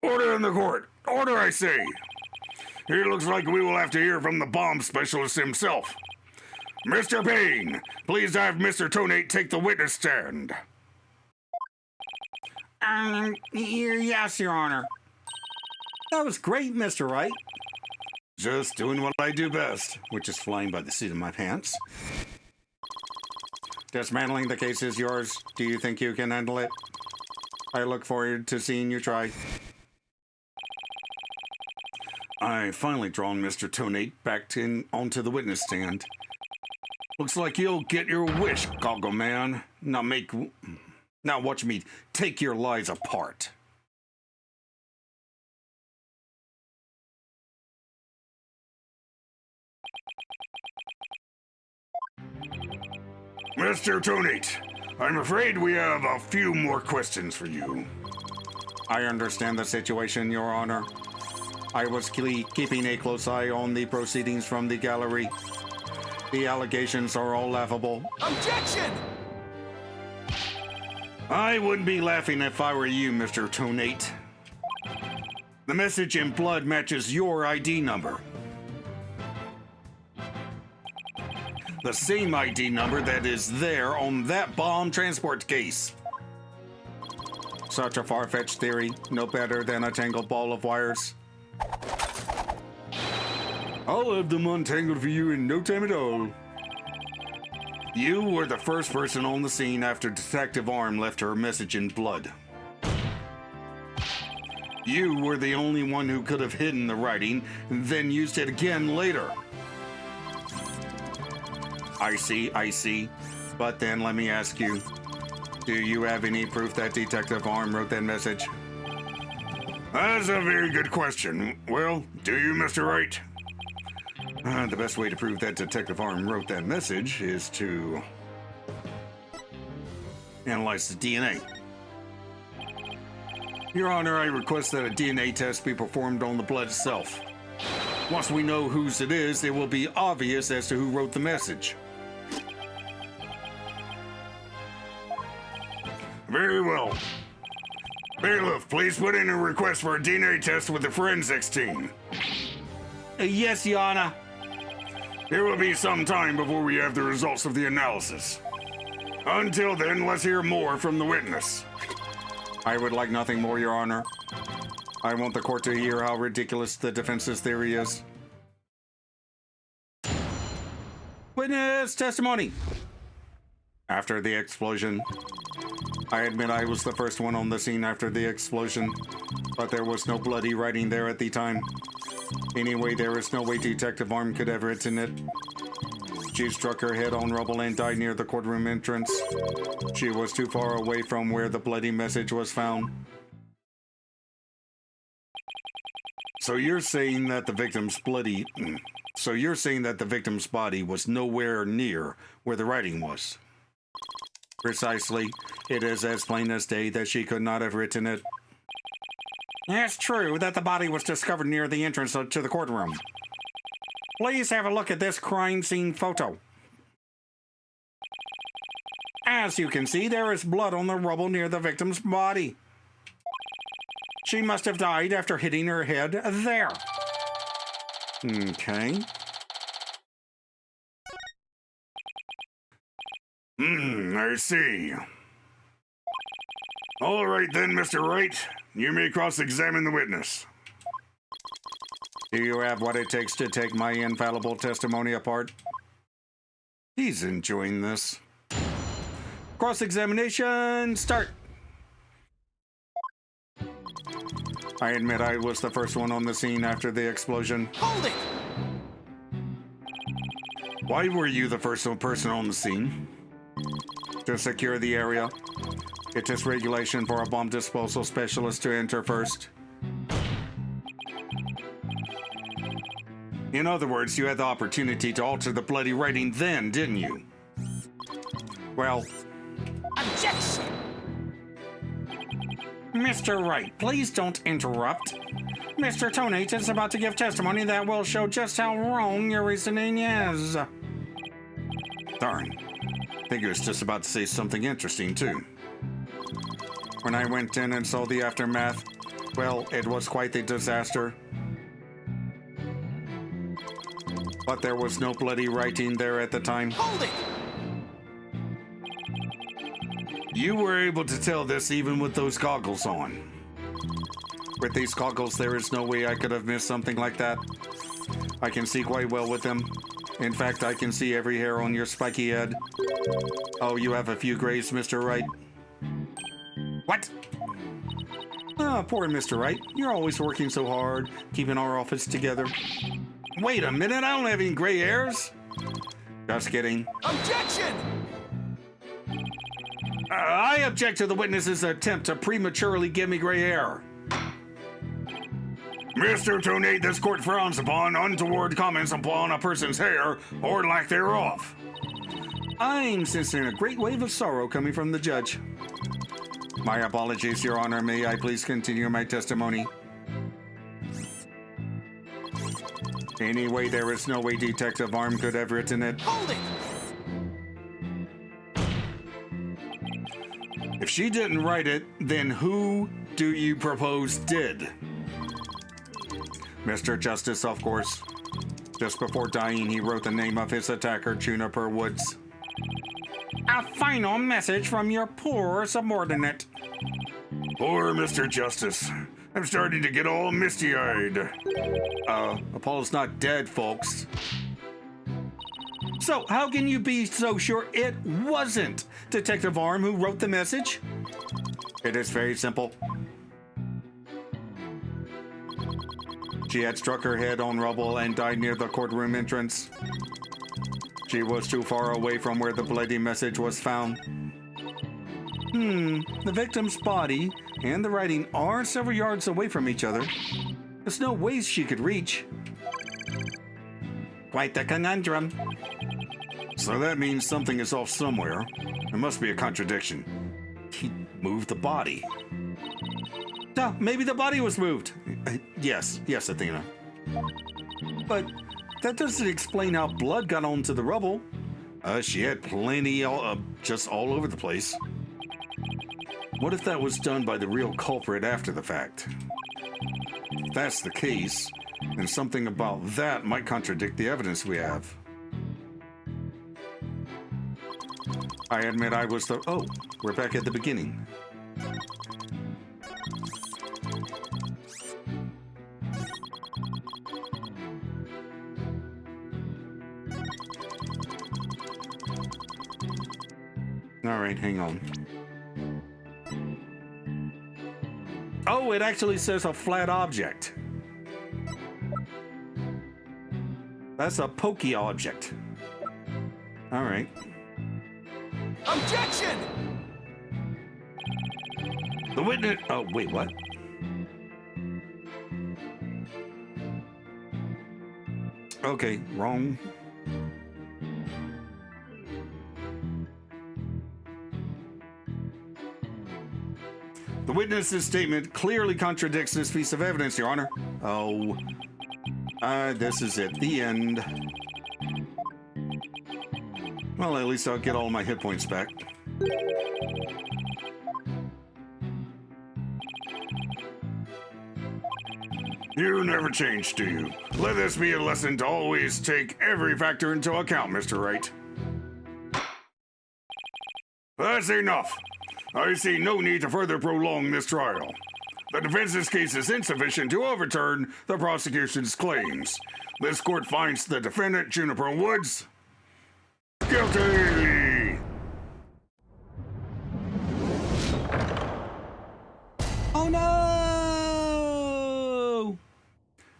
Order in the court. Order, I say. It looks like we will have to hear from the bomb specialist himself. Mr. Payne, please have Mr. Tonate take the witness stand. Yes, Your Honor. That was great, Mr. Wright. Just doing what I do best, which is flying by the seat of my pants. Dismantling the case is yours. Do you think you can handle it? I look forward to seeing you try. I finally drawn Mr. Tonate back onto the witness stand. Looks like you'll get your wish, Goggle Man. Now watch me take your lies apart. Mr. Tonate, I'm afraid we have a few more questions for you. I understand the situation, Your Honor. I was keeping a close eye on the proceedings from the gallery. The allegations are all laughable. Objection! I wouldn't be laughing if I were you, Mr. Tonate. The message in blood matches your ID number. The same ID number that is there on that bomb transport case. Such a far-fetched theory, no better than a tangled ball of wires. I'll have them untangled for you in no time at all. You were the first person on the scene after Detective Arm left her message in blood. You were the only one who could have hidden the writing, then used it again later. I see. But then let me ask you, do you have any proof that Detective Arm wrote that message? That's a very good question. Well, do you, Mr. Wright? The best way to prove that Detective Arm wrote that message is to analyze the DNA. Your Honor, I request that a DNA test be performed on the blood itself. Once we know whose it is, it will be obvious as to who wrote the message. Very well. Bailiff, please put in a request for a DNA test with the forensics team. Yes, Your Honor. It will be some time before we have the results of the analysis. Until then, let's hear more from the witness. I would like nothing more, Your Honor. I want the court to hear how ridiculous the defense's theory is. Witness testimony. After the explosion, I admit I was the first one on the scene after the explosion, but there was no bloody writing there at the time. Anyway, there is no way Detective Arm could have written it. She struck her head on rubble and died near the courtroom entrance. She was too far away from where the bloody message was found. So you're saying that the victim's body was nowhere near where the writing was? Precisely. It is as plain as day that she could not have written it. It's true that the body was discovered near the entrance to the courtroom. Please have a look at this crime scene photo. As you can see, there is blood on the rubble near the victim's body. She must have died after hitting her head there. Okay. I see. All right then, Mr. Wright. You may cross-examine the witness. Do you have what it takes to take my infallible testimony apart? He's enjoying this. Cross-examination, start! I admit I was the first one on the scene after the explosion. Hold it! Why were you the first person on the scene? To secure the area. It is regulation for a bomb disposal specialist to enter first. In other words, you had the opportunity to alter the bloody writing then, didn't you? Well... Objection! Mr. Wright, please don't interrupt. Mr. Tonate is about to give testimony that will show just how wrong your reasoning is. Darn. I think he was just about to say something interesting, too. When I went in and saw the aftermath, well, it was quite the disaster. But there was no bloody writing there at the time. Hold it! You were able to tell this even with those goggles on. With these goggles, there is no way I could have missed something like that. I can see quite well with them. In fact, I can see every hair on your spiky head. Oh, you have a few grays, Mr. Wright. What? Ah, poor Mr. Wright. You're always working so hard, keeping our office together. Wait a minute, I don't have any gray hairs. Just kidding. Objection! I object to the witness's attempt to prematurely give me gray hair. Mr. Tonate, this court frowns upon untoward comments upon a person's hair or lack thereof. I'm sensing a great wave of sorrow coming from the judge. My apologies, Your Honor. May I please continue my testimony? Anyway, there is no way Detective Arm could have written it. Hold it! If she didn't write it, then who do you propose did? Mr. Justice, of course. Just before dying, he wrote the name of his attacker, Juniper Woods. A final message from your poor subordinate. Poor Mr. Justice. I'm starting to get all misty-eyed. Apollo's not dead, folks. So, how can you be so sure it wasn't Detective Arm who wrote the message? It is very simple. She had struck her head on rubble and died near the courtroom entrance. She was too far away from where the bloody message was found. The victim's body and the writing are several yards away from each other. There's no way she could reach. Quite the conundrum. So that means something is off somewhere. There must be a contradiction. He moved the body. No, maybe the body was moved. Yes, Athena. But that doesn't explain how blood got onto the rubble. She had plenty just all over the place. What if that was done by the real culprit after the fact? If that's the case, then something about that might contradict the evidence we have. I admit I was the... Oh, we're back at the beginning. All right, hang on. Oh, it actually says a flat object. That's a pokey object. All right. Objection! The witness... Oh, wait, what? Okay, wrong. The witness's statement clearly contradicts this piece of evidence, Your Honor. Oh. This is it. The end. Well, at least I'll get all my hit points back. You never change, do you? Let this be a lesson to always take every factor into account, Mr. Wright. That's enough. I see no need to further prolong this trial. The defense's case is insufficient to overturn the prosecution's claims. This court finds the defendant, Juniper Woods, guilty! Oh no!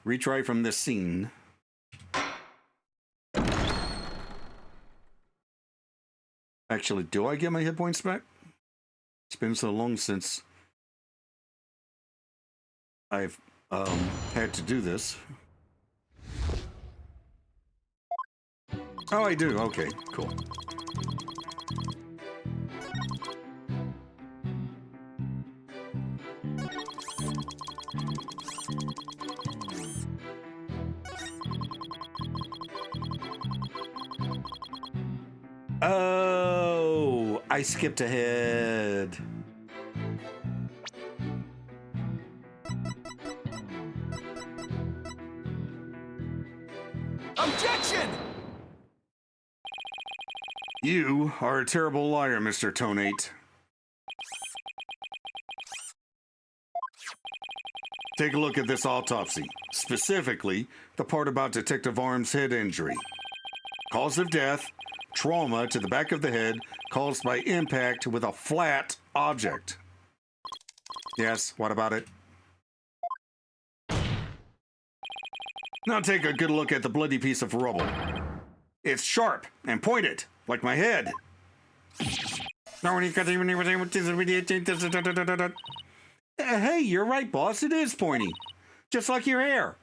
Retry from this scene. Actually, do I get my hit points back? It's been so long since I've had to do this. Oh, I do. Okay, cool. Oh, I skipped ahead. Objection! You are a terrible liar, Mr. Tonate. Take a look at this autopsy, specifically the part about Detective Arm's head injury. Cause of death, trauma to the back of the head caused by impact with a flat object. Yes, what about it? Now take a good look at the bloody piece of rubble. It's sharp and pointed, like my head. Hey, you're right, boss. It is pointy. Just like your hair.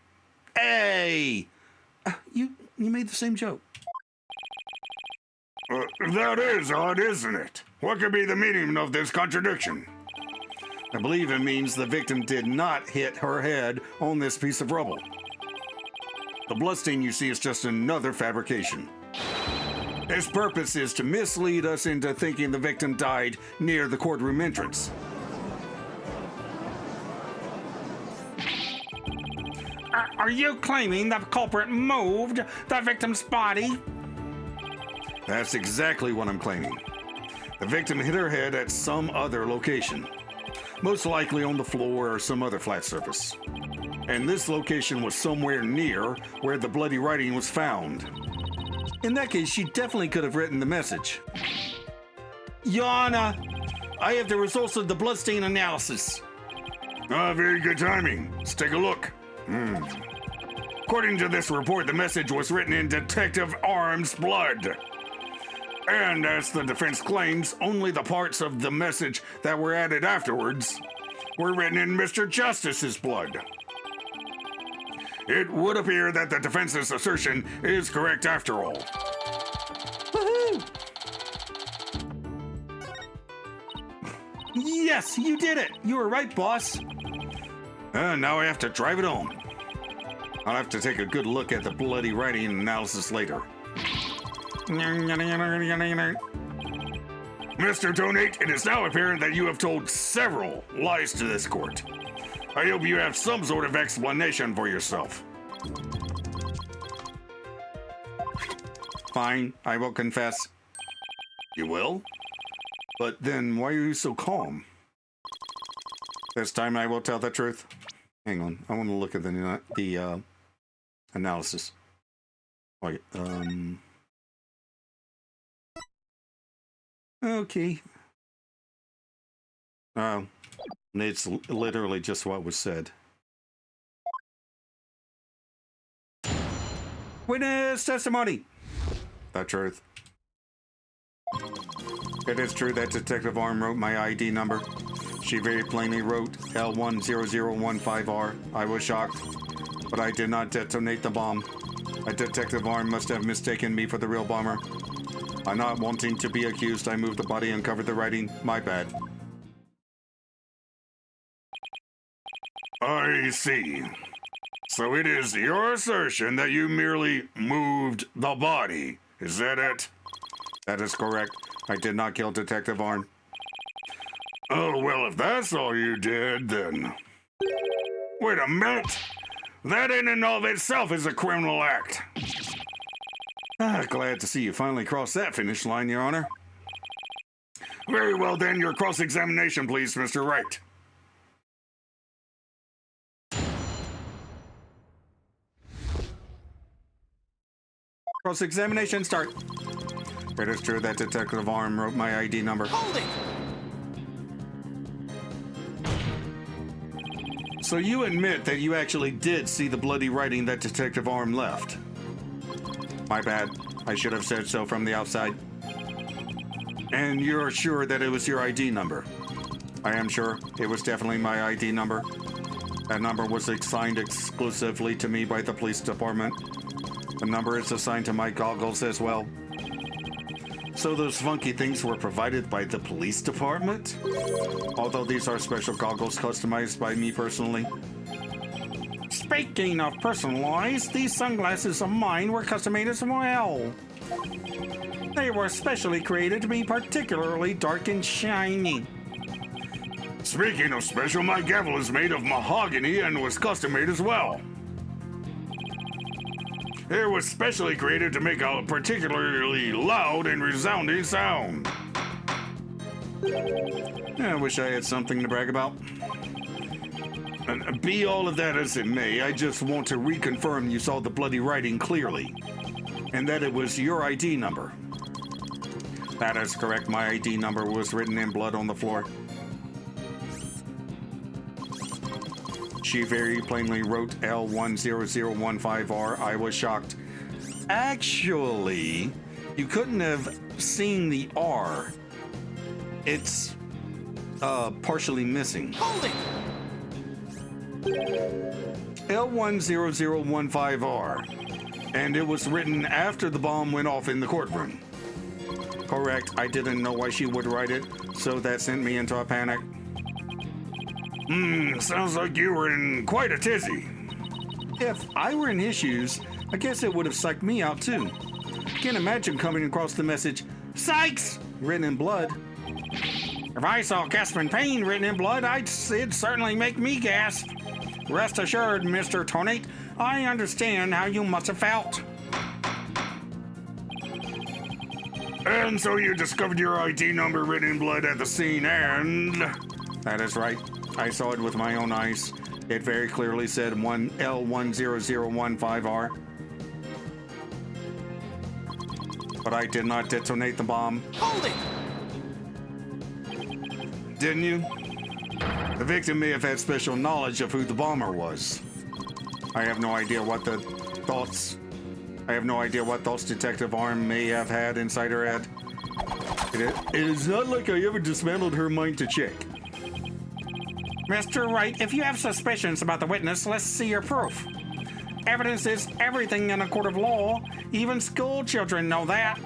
Hey! You made the same joke. That is odd, isn't it? What could be the meaning of this contradiction? I believe it means the victim did not hit her head on this piece of rubble. The bloodstain you see is just another fabrication. Its purpose is to mislead us into thinking the victim died near the courtroom entrance. Are you claiming the culprit moved the victim's body? That's exactly what I'm claiming. The victim hit her head at some other location, most likely on the floor or some other flat surface. And this location was somewhere near where the bloody writing was found. In that case, she definitely could have written the message. Your Honor, I have the results of the bloodstain analysis. Very good timing. Let's take a look. According to this report, the message was written in Detective Arm's blood. And as the defense claims, only the parts of the message that were added afterwards were written in Mr. Justice's blood. It would appear that the defense's assertion is correct after all. Woohoo! Yes, you did it! You were right, boss. Now I have to drive it home. I'll have to take a good look at the bloody writing analysis later. Mr. Donate, it is now apparent that you have told several lies to this court. I hope you have some sort of explanation for yourself. Fine, I will confess. You will? But then why are you so calm? This time I will tell the truth. Hang on, I want to look at the analysis. Wait, okay. Oh, it's literally just what was said. Witness testimony. The truth. It is true that Detective Arm wrote my ID number. She very plainly wrote L10015R. I was shocked, but I did not detonate the bomb. A Detective Arm must have mistaken me for the real bomber. I'm not wanting to be accused. I moved the body and covered the writing. My bad. I see. So it is your assertion that you merely moved the body. Is that it? That is correct. I did not kill Detective Arm. Oh, well, if that's all you did, then... Wait a minute! That in and of itself is a criminal act. Glad to see you finally crossed that finish line, Your Honor. Very well, then, your cross-examination, please, Mr. Wright. Cross-examination start. It is true that Detective Arm wrote my ID number. Hold it! So you admit that you actually did see the bloody writing that Detective Arm left. My bad. I should have said so from the outside. And you're sure that it was your ID number? I am sure. It was definitely my ID number. That number was assigned exclusively to me by the police department. The number is assigned to my goggles as well. So those funky things were provided by the police department? Although these are special goggles customized by me personally. Speaking of personalized, these sunglasses of mine were custom made as well. They were specially created to be particularly dark and shiny. Speaking of special, my gavel is made of mahogany and was custom made as well. It was specially created to make a particularly loud and resounding sound. I wish I had something to brag about. And be all of that as it may, I just want to reconfirm you saw the bloody writing clearly, and that it was your ID number. That is correct. My ID number was written in blood on the floor. She very plainly wrote L10015R. I was shocked, Actually, you couldn't have seen the R. It's partially missing. Hold it! L10015R. And it was written after the bomb went off in the courtroom. Correct. I didn't know why she would write it, so that sent me into a panic. Sounds like you were in quite a tizzy. If I were in his shoes, I guess it would have psyched me out too. Can't imagine coming across the message, "Sykes!" written in blood. If I saw gasp in pain written in blood, it'd certainly make me gasp. Rest assured, Mr. Tonate, I understand how you must have felt. And so you discovered your ID number written in blood at the scene and... That is right. I saw it with my own eyes. It very clearly said L10015R. But I did not detonate the bomb. Hold it! Didn't you? The victim may have had special knowledge of who the bomber was. I have no idea what thoughts Detective Arm may have had inside her head. It is not like I ever dismantled her mind to check. Mr. Wright, if you have suspicions about the witness, let's see your proof. Evidence is everything in a court of law. Even school children know that.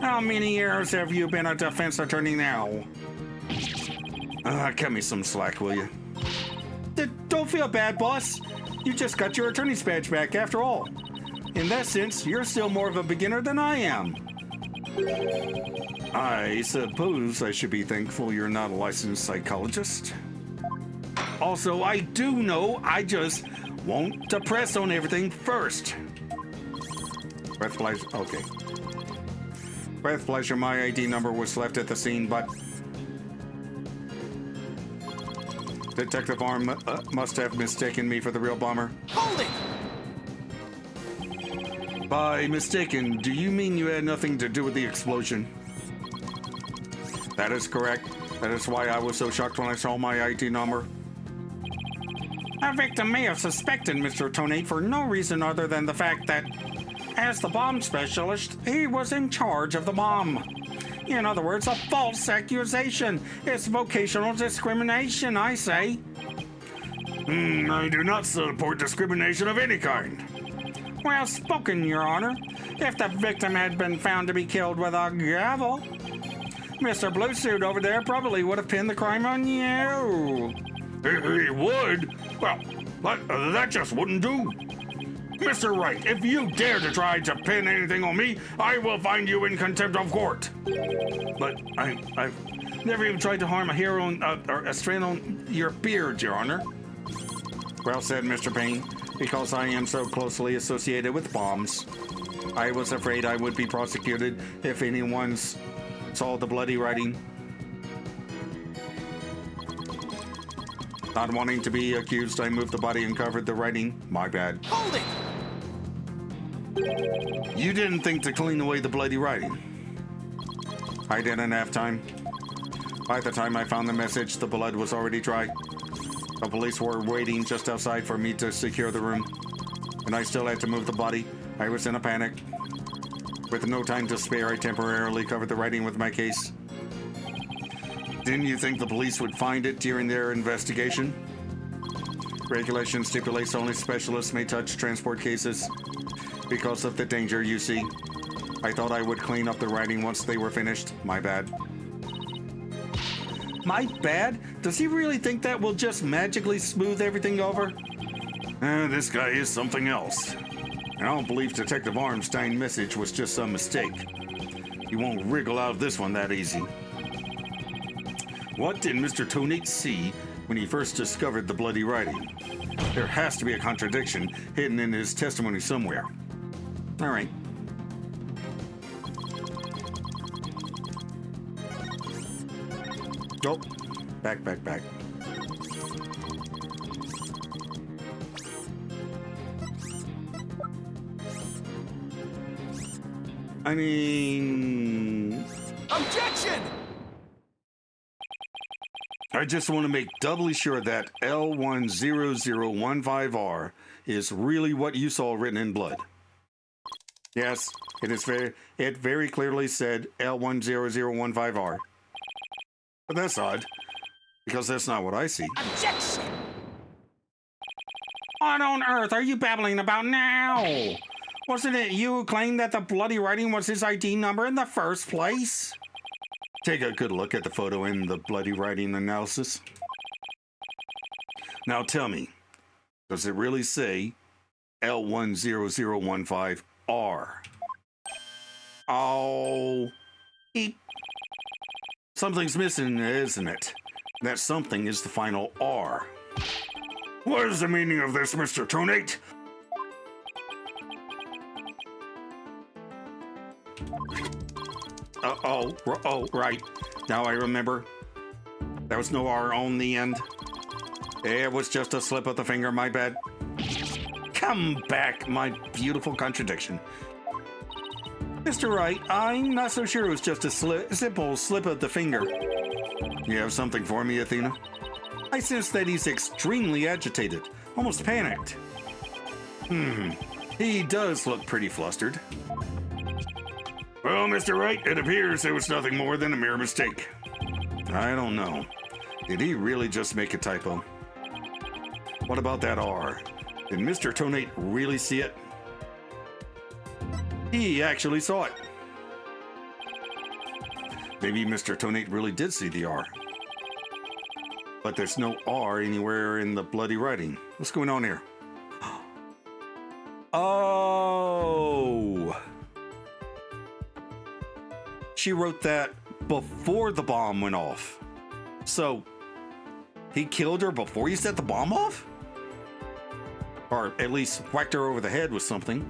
How many years have you been a defense attorney now? Cut me some slack, will you? Don't feel bad, boss. You just got your attorney's badge back after all. In that sense, you're still more of a beginner than I am. I suppose I should be thankful you're not a licensed psychologist. Also, I do know I just won't press on everything first. Breath pleasure, okay. Breath pleasure, my ID number was left at the scene, but Detective Arm must have mistaken me for the real bomber. Hold it! By mistaken, do you mean you had nothing to do with the explosion? That is correct. That is why I was so shocked when I saw my ID number. A victim may have suspected Mr. Tonate for no reason other than the fact that, as the bomb specialist, he was in charge of the bomb. In other words, a false accusation. It's vocational discrimination, I say. I do not support discrimination of any kind. Well spoken, Your Honor. If the victim had been found to be killed with a gavel, Mr. Blue Suit over there probably would have pinned the crime on you. He would? Well, that just wouldn't do. Mr. Wright, if you dare to try to pin anything on me, I will find you in contempt of court. But I've never even tried to harm a hair on or a strand on your beard, Your Honor. Well said, Mr. Payne. Because I am so closely associated with bombs, I was afraid I would be prosecuted if anyone saw the bloody writing. Not wanting to be accused, I moved the body and covered the writing. My bad. Hold it! You didn't think to clean away the bloody writing. I didn't have time. By the time I found the message, the blood was already dry. The police were waiting just outside for me to secure the room, and I still had to move the body. I was in a panic. With no time to spare, I temporarily covered the writing with my case. Didn't you think the police would find it during their investigation? Regulation stipulates only specialists may touch transport cases because of the danger, you see. I thought I would clean up the writing once they were finished. My bad. My bad? Does he really think that will just magically smooth everything over? This guy is something else. I don't believe Detective Armstein's message was just some mistake. He won't wriggle out of this one that easy. What did Mr. Tonate see when he first discovered the bloody writing? There has to be a contradiction hidden in his testimony somewhere. All right. Oh, back. I mean... Objection! I just want to make doubly sure that L10015R is really what you saw written in blood. Yes, it very clearly said L10015R. But that's odd, because that's not what I see. Objection! What on earth are you babbling about now? Wasn't it you who claimed that the bloody writing was his ID number in the first place? Take a good look at the photo and the bloody writing analysis. Now tell me, does it really say L10015R? Oh, something's missing, isn't it? That something is the final R. What is the meaning of this, Mr. Tonate? Right. Now I remember. There was no R on the end. It was just a slip of the finger, my bad. Come back, my beautiful contradiction. Mr. Wright, I'm not so sure it was just a simple slip of the finger. You have something for me, Athena? I sense that he's extremely agitated, almost panicked. He does look pretty flustered. Well, Mr. Wright, it appears it was nothing more than a mere mistake. I don't know. Did he really just make a typo? What about that R? Did Mr. Tonate really see it? He actually saw it. Maybe Mr. Tonate really did see the R. But there's no R anywhere in the bloody writing. What's going on here? Oh! She wrote that before the bomb went off. So, he killed her before he set the bomb off? Or at least whacked her over the head with something.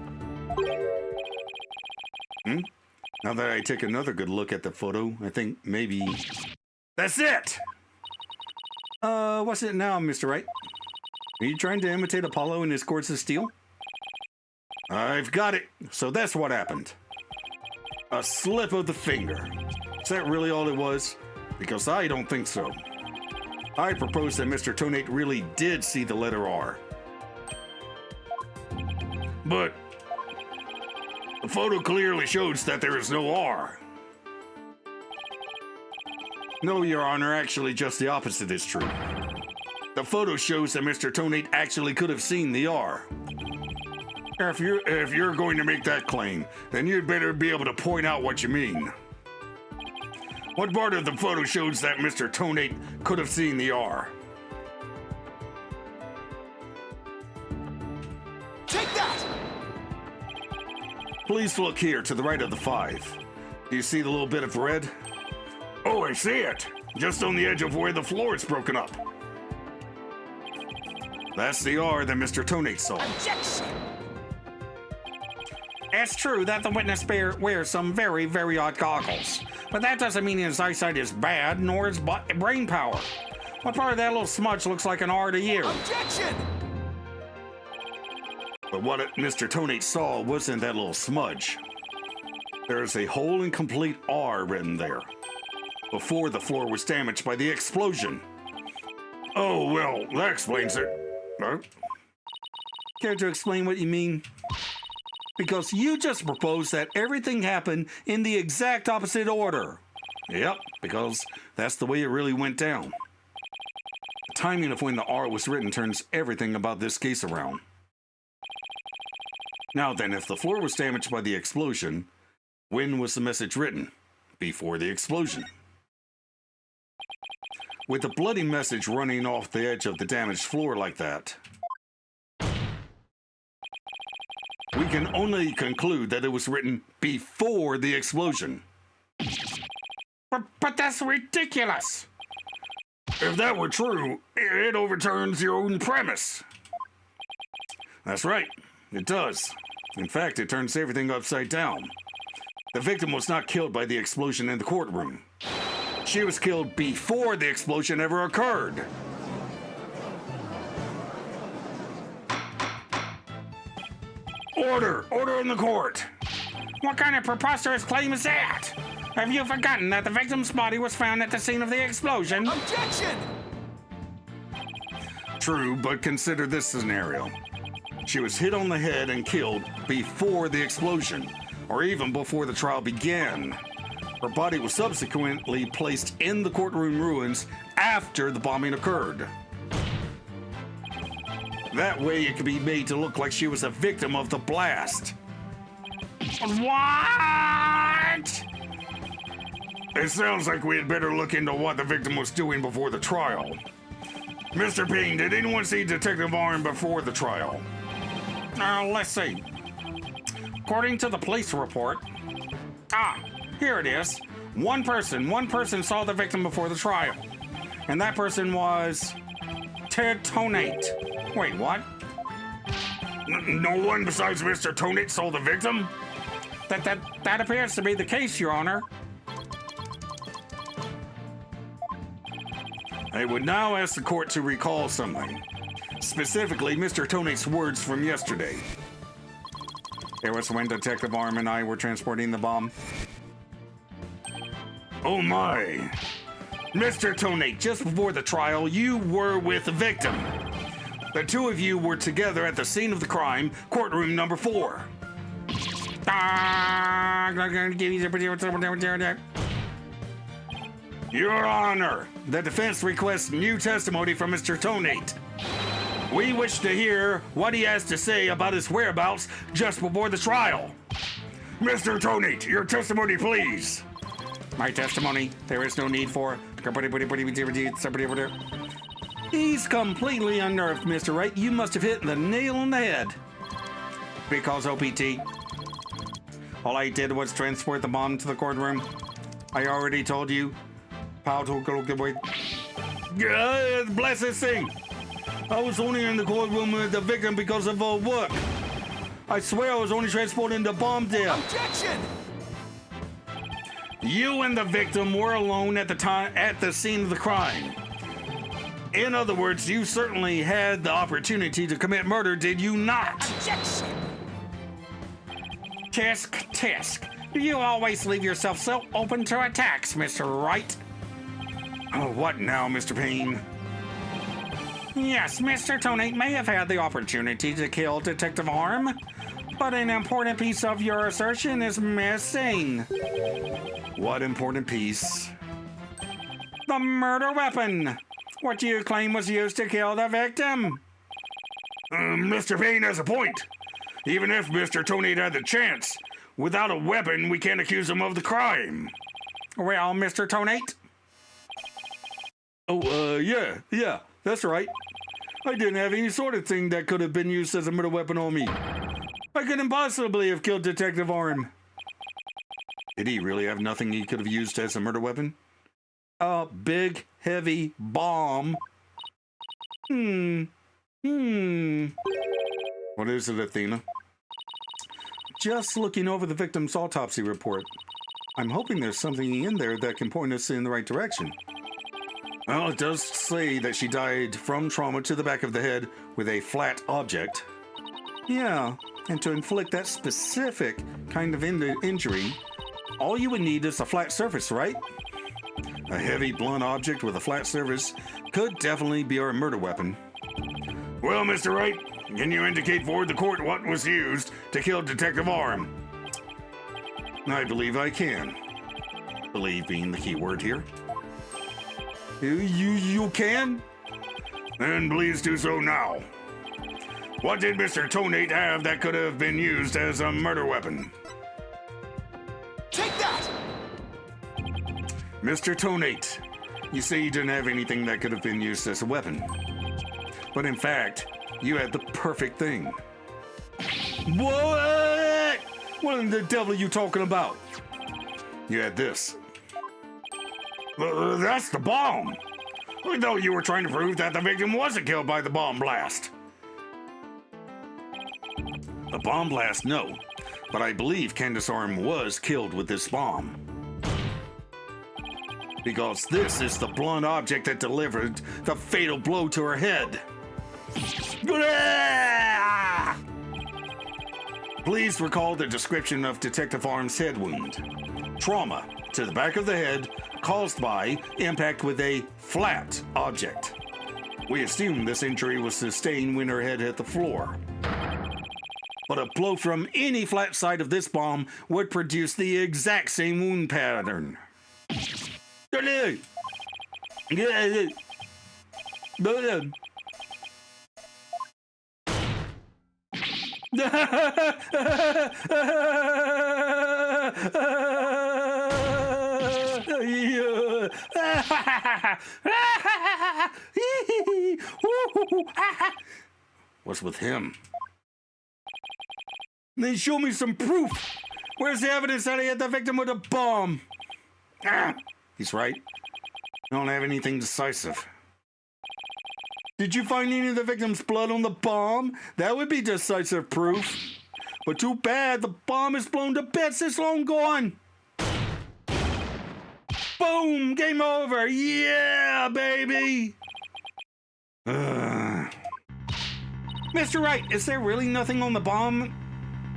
Now that I take another good look at the photo, I think maybe... That's it! What's it now, Mr. Wright? Are you trying to imitate Apollo in his cords of steel? I've got it. So that's what happened. A slip of the finger. Is that really all it was? Because I don't think so. I propose that Mr. Tonate really did see the letter R. But the photo clearly shows that there is no R. No, Your Honor, actually just the opposite is true. The photo shows that Mr. Tonate actually could have seen the R. If you're going to make that claim, then you'd better be able to point out what you mean. What part of the photo shows that Mr. Tonate could have seen the R? Take that! Please look here to the right of the 5. Do you see the little bit of red? Oh, I see it. Just on the edge of where the floor is broken up. That's the R that Mr. Tonate saw. Objection! It's true that the witness wears some very, very odd goggles, but that doesn't mean his eyesight is bad, nor his brain power. What part of that little smudge looks like an R to you? Objection! But what Mr. Tonate saw wasn't that little smudge. There's a whole and complete R written there, before the floor was damaged by the explosion. Oh, well, that explains it. Care to explain what you mean? Because you just proposed that everything happened in the exact opposite order. Yep, because that's the way it really went down. The timing of when the R was written turns everything about this case around. Now then, if the floor was damaged by the explosion, when was the message written? Before the explosion. With the bloody message running off the edge of the damaged floor like that, we can only conclude that it was written before the explosion. But that's ridiculous. If that were true, it overturns your own premise. That's right, it does. In fact, it turns everything upside down. The victim was not killed by the explosion in the courtroom. She was killed before the explosion ever occurred. Order in the court. What kind of preposterous claim is that? Have you forgotten that the victim's body was found at the scene of the explosion? Objection! True, but consider this scenario. She was hit on the head and killed before the explosion, or even before the trial began. Her body was subsequently placed in the courtroom ruins after the bombing occurred. That way it could be made to look like she was a victim of the blast. What? It sounds like we had better look into what the victim was doing before the trial. Mr. Payne, did anyone see Detective Arm before the trial? Let's see. According to the police report, here it is. One person saw the victim before the trial. And that person was Ted Tonate. Wait, what? No one besides Mr. Tonate saw the victim? That appears to be the case, Your Honor. I would now ask the court to recall something. Specifically, Mr. Tonate's words from yesterday. It was when Detective Arm and I were transporting the bomb. Oh my. Mr. Tonate, just before the trial, you were with the victim. The two of you were together at the scene of the crime, courtroom number 4. Your Honor, the defense requests new testimony from Mr. Tonate. We wish to hear what he has to say about his whereabouts just before the trial. Mr. Tonate, your testimony, please. My testimony, there is no need for. He's completely unnerved, Mr. Wright. You must have hit the nail on the head. Because OPT. All I did was transport the bomb to the courtroom. I already told you. Bless this thing. I was only in the courtroom with the victim because of work. I swear I was only transporting the bomb there. Objection! You and the victim were alone at the time at the scene of the crime. In other words, you certainly had the opportunity to commit murder, did you not? Objection! Tisk. You always leave yourself so open to attacks, Mr. Wright. Oh, what now, Mr. Payne? Yes, Mr. Tonate may have had the opportunity to kill Detective Arm, but an important piece of your assertion is missing. What important piece? The murder weapon! What you claim was used to kill the victim. Mr. Payne has a point. Even if Mr. Tonate had the chance, without a weapon, we can't accuse him of the crime. Well, Mr. Tonate? Oh, yeah, that's right. I didn't have any sort of thing that could have been used as a murder weapon on me. I couldn't possibly have killed Detective Arm. Did he really have nothing he could have used as a murder weapon? A big, heavy bomb. What is it, Athena? Just looking over the victim's autopsy report. I'm hoping there's something in there that can point us in the right direction. Well, it does say that she died from trauma to the back of the head with a flat object. Yeah, and to inflict that specific kind of injury, all you would need is a flat surface, right? A heavy, blunt object with a flat surface could definitely be our murder weapon. Well, Mr. Wright, can you indicate for the court what was used to kill Detective Arm? I believe I can. Believe being the key word here. You can? Then please do so now. What did Mr. Tonate have that could have been used as a murder weapon? Take that! Mr. Tonate, you say you didn't have anything that could have been used as a weapon. But in fact, you had the perfect thing. What? What in the devil are you talking about? You had this. That's the bomb. I thought you were trying to prove that the victim wasn't killed by the bomb blast. The bomb blast, no. But I believe Candace Arm was killed with this bomb. Because this is the blunt object that delivered the fatal blow to her head. Please recall the description of Detective Arm's head wound. Trauma to the back of the head caused by impact with a flat object. We assume this injury was sustained when her head hit the floor. but a blow from any flat side of this bomb would produce the exact same wound pattern. What's with him? Then show me some proof. Where's the evidence that he hit the victim with a bomb? He's right. I don't have anything decisive. Did you find any of the victim's blood on the bomb? That would be decisive proof. But too bad, the bomb is blown to bits. It's long gone. Boom! Game over. Yeah, baby. Mr. Wright, is there really nothing on the bomb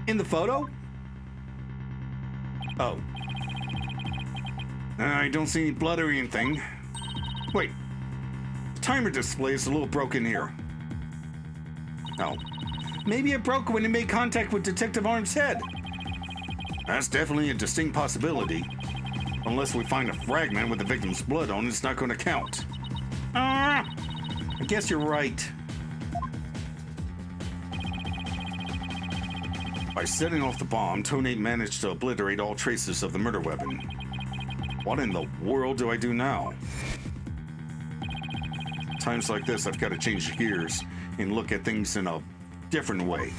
in the photo? Oh. I don't see any blood or anything. Wait. The timer display is a little broken here. Oh. Maybe it broke when it made contact with Detective Arm's head. That's definitely a distinct possibility. Unless we find a fragment with the victim's blood on it, it's not going to count. I guess you're right. By setting off the bomb, Tonate managed to obliterate all traces of the murder weapon. What in the world do I do now? Times like this, I've got to change gears and look at things in a different way.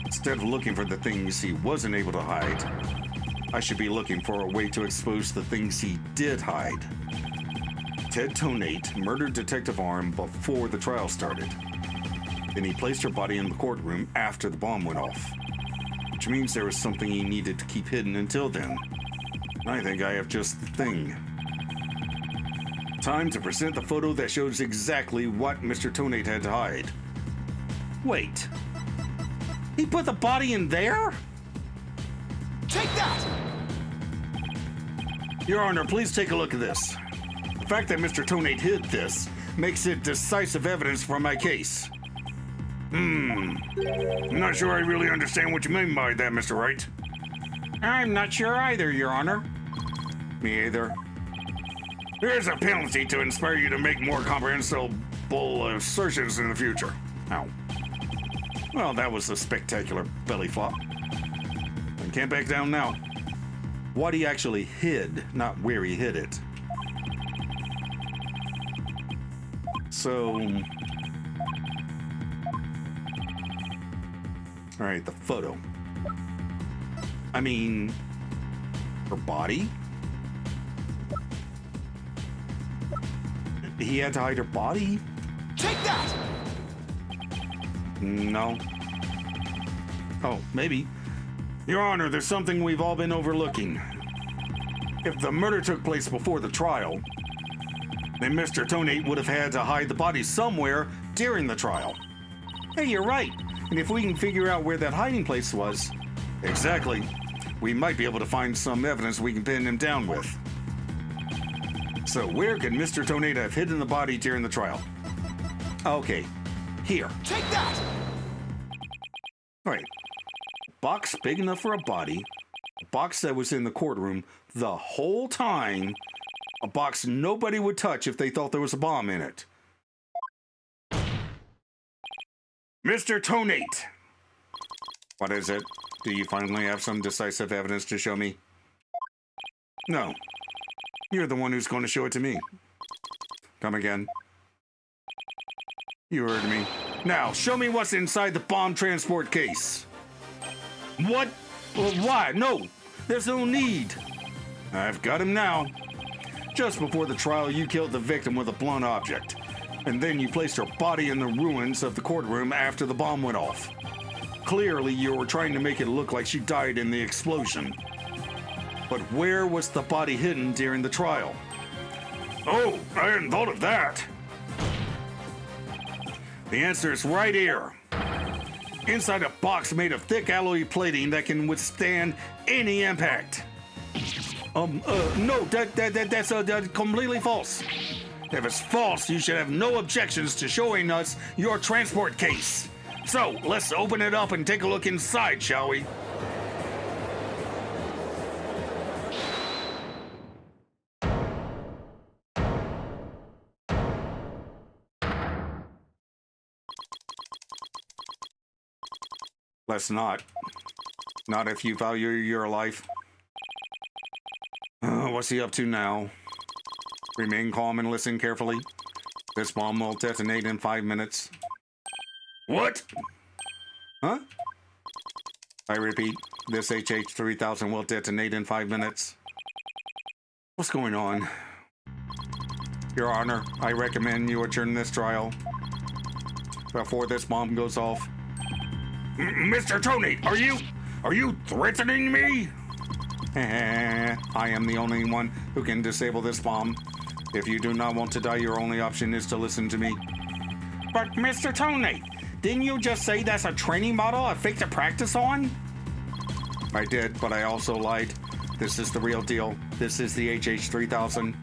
Instead of looking for the things he wasn't able to hide, I should be looking for a way to expose the things he did hide. Ted Tonate murdered Detective Arm before the trial started. Then he placed her body in the courtroom after the bomb went off, which means there was something he needed to keep hidden until then. I think I have just the thing. Time to present the photo that shows exactly what Mr. Tonate had to hide. Wait. He put the body in there? Take that! Your Honor, please take a look at this. The fact that Mr. Tonate hid this makes it decisive evidence for my case. I'm not sure I really understand what you mean by that, Mr. Wright. I'm not sure either, Your Honor. Me either. Here's a penalty to inspire you to make more comprehensible assertions in the future. Ow. Well, that was a spectacular belly flop. I can't back down now. What he actually hid, not where he hid it. So... Alright, the photo. I mean... her body? He had to hide her body? Take that! No. Oh, maybe. Your Honor, there's something we've all been overlooking. If the murder took place before the trial, then Mr. Tonate would have had to hide the body somewhere during the trial. Hey, you're right. And if we can figure out where that hiding place was, exactly, we might be able to find some evidence we can pin him down with. So where could Mr. Tonate have hidden the body during the trial? Okay, here. Take that! Right. Box big enough for a body, a box that was in the courtroom the whole time, a box nobody would touch if they thought there was a bomb in it. Mr. Tonate! What is it? Do you finally have some decisive evidence to show me? No. You're the one who's going to show it to me. Come again. You heard me. Now, show me what's inside the bomb transport case. What? Well, why? No, there's no need. I've got him now. Just before the trial, you killed the victim with a blunt object. And then you placed her body in the ruins of the courtroom after the bomb went off. Clearly, you were trying to make it look like she died in the explosion. But where was the body hidden during the trial? Oh, I hadn't thought of that. The answer is right here. Inside a box made of thick alloy plating that can withstand any impact. No, that's completely false. If it's false, you should have no objections to showing us your transport case. So, let's open it up and take a look inside, shall we? Let's not. Not if you value your life. What's he up to now? Remain calm and listen carefully. This bomb will detonate in 5 minutes. What? Huh? I repeat, this HH-3000 will detonate in 5 minutes. What's going on? Your Honor, I recommend you adjourn this trial before this bomb goes off. Mr. Tony, are you threatening me? I am the only one who can disable this bomb. If you do not want to die, your only option is to listen to me. But Mr. Tony, didn't you just say that's a training model I faked to practice on? I did, but I also lied. This is the real deal. This is the HH-3000.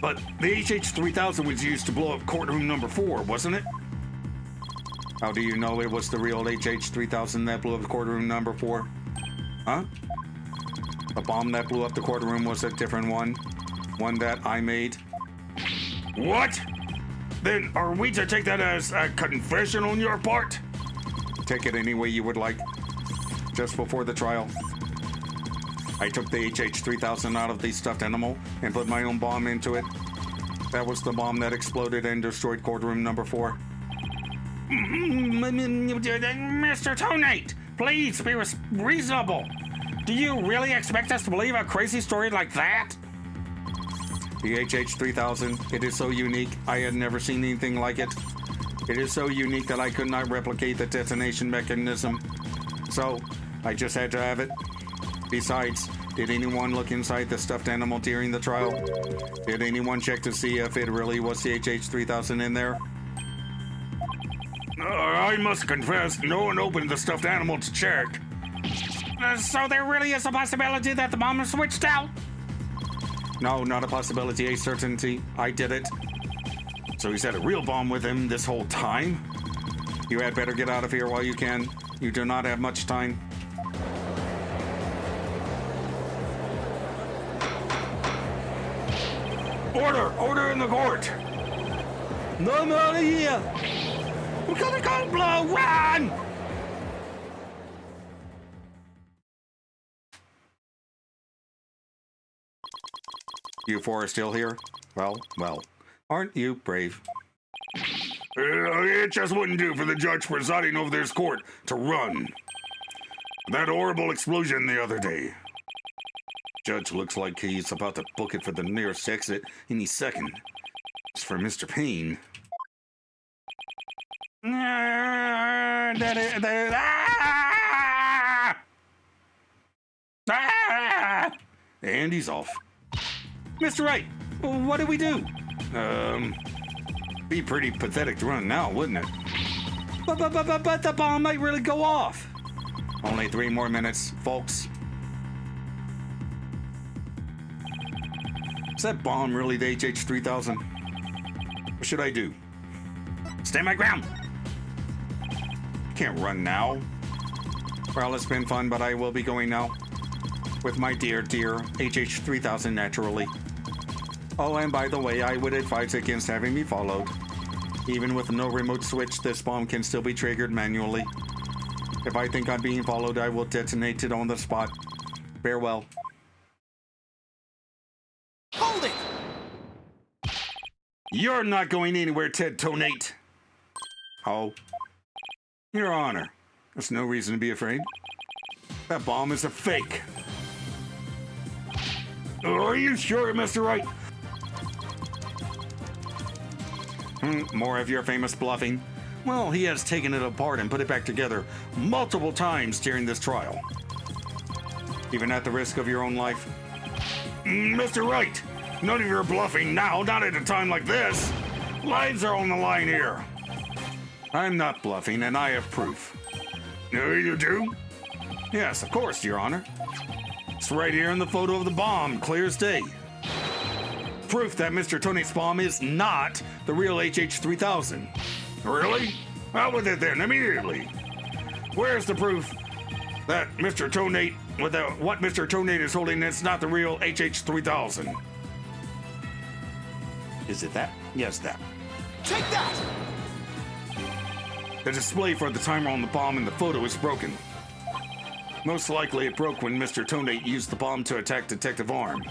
But the HH-3000 was used to blow up courtroom number 4, wasn't it? How do you know it was the real HH-3000 that blew up courtroom number 4? Huh? The bomb that blew up the courtroom was a different one. One that I made. What? Then are we to take that as a confession on your part? Take it any way you would like. Just before the trial, I took the HH-3000 out of the stuffed animal and put my own bomb into it. That was the bomb that exploded and destroyed courtroom number 4. Mr. Tonate, please be reasonable. Do you really expect us to believe a crazy story like that? The HH-3000, it is so unique. I had never seen anything like it. It is so unique that I could not replicate the detonation mechanism. So, I just had to have it. Besides, did anyone look inside the stuffed animal during the trial? Did anyone check to see if it really was the HH-3000 in there? I must confess, no one opened the stuffed animal to check. So there really is a possibility that the bomb was switched out? No, not a possibility, a certainty. I did it. So he's had a real bomb with him this whole time? You had better get out of here while you can. You do not have much time. Order in the court! No, I'm out of here! We're gonna go blow, run! You four are still here? Well, aren't you brave? It just wouldn't do for the judge presiding over this court to run. That horrible explosion the other day. Judge looks like he's about to book it for the nearest exit any second. It's for Mr. Payne. And he's off. Mr. Wright, what do we do? Be pretty pathetic to run now, wouldn't it? But the bomb might really go off. Only 3 more minutes, folks. Is that bomb really the HH-3000? What should I do? Stand my ground. Can't run now. Well, it's been fun, but I will be going now. With my dear HH-3000 naturally. Oh, and by the way, I would advise against having me followed. Even with no remote switch, this bomb can still be triggered manually. If I think I'm being followed, I will detonate it on the spot. Farewell. Hold it! You're not going anywhere, Ted Tonate. Oh. Your Honor, there's no reason to be afraid. That bomb is a fake. Are you sure, Mr. Wright? More of your famous bluffing. Well, he has taken it apart and put it back together multiple times during this trial. Even at the risk of your own life. Mr. Wright, none of your bluffing now, not at a time like this. Lives are on the line here. I'm not bluffing, and I have proof. You do? Yes, of course, Your Honor. It's right here in the photo of the bomb, clear as day. Proof that Mr. Tonate's bomb is not the real HH-3000. Really? Out with it then, immediately. Where's the proof that Mr. Tonate, what Mr. Tonate is holding, it's not the real HH-3000? Is it that? Yes, that. Take that! The display for the timer on the bomb in the photo is broken. Most likely it broke when Mr. Tonate used the bomb to attack Detective Arm.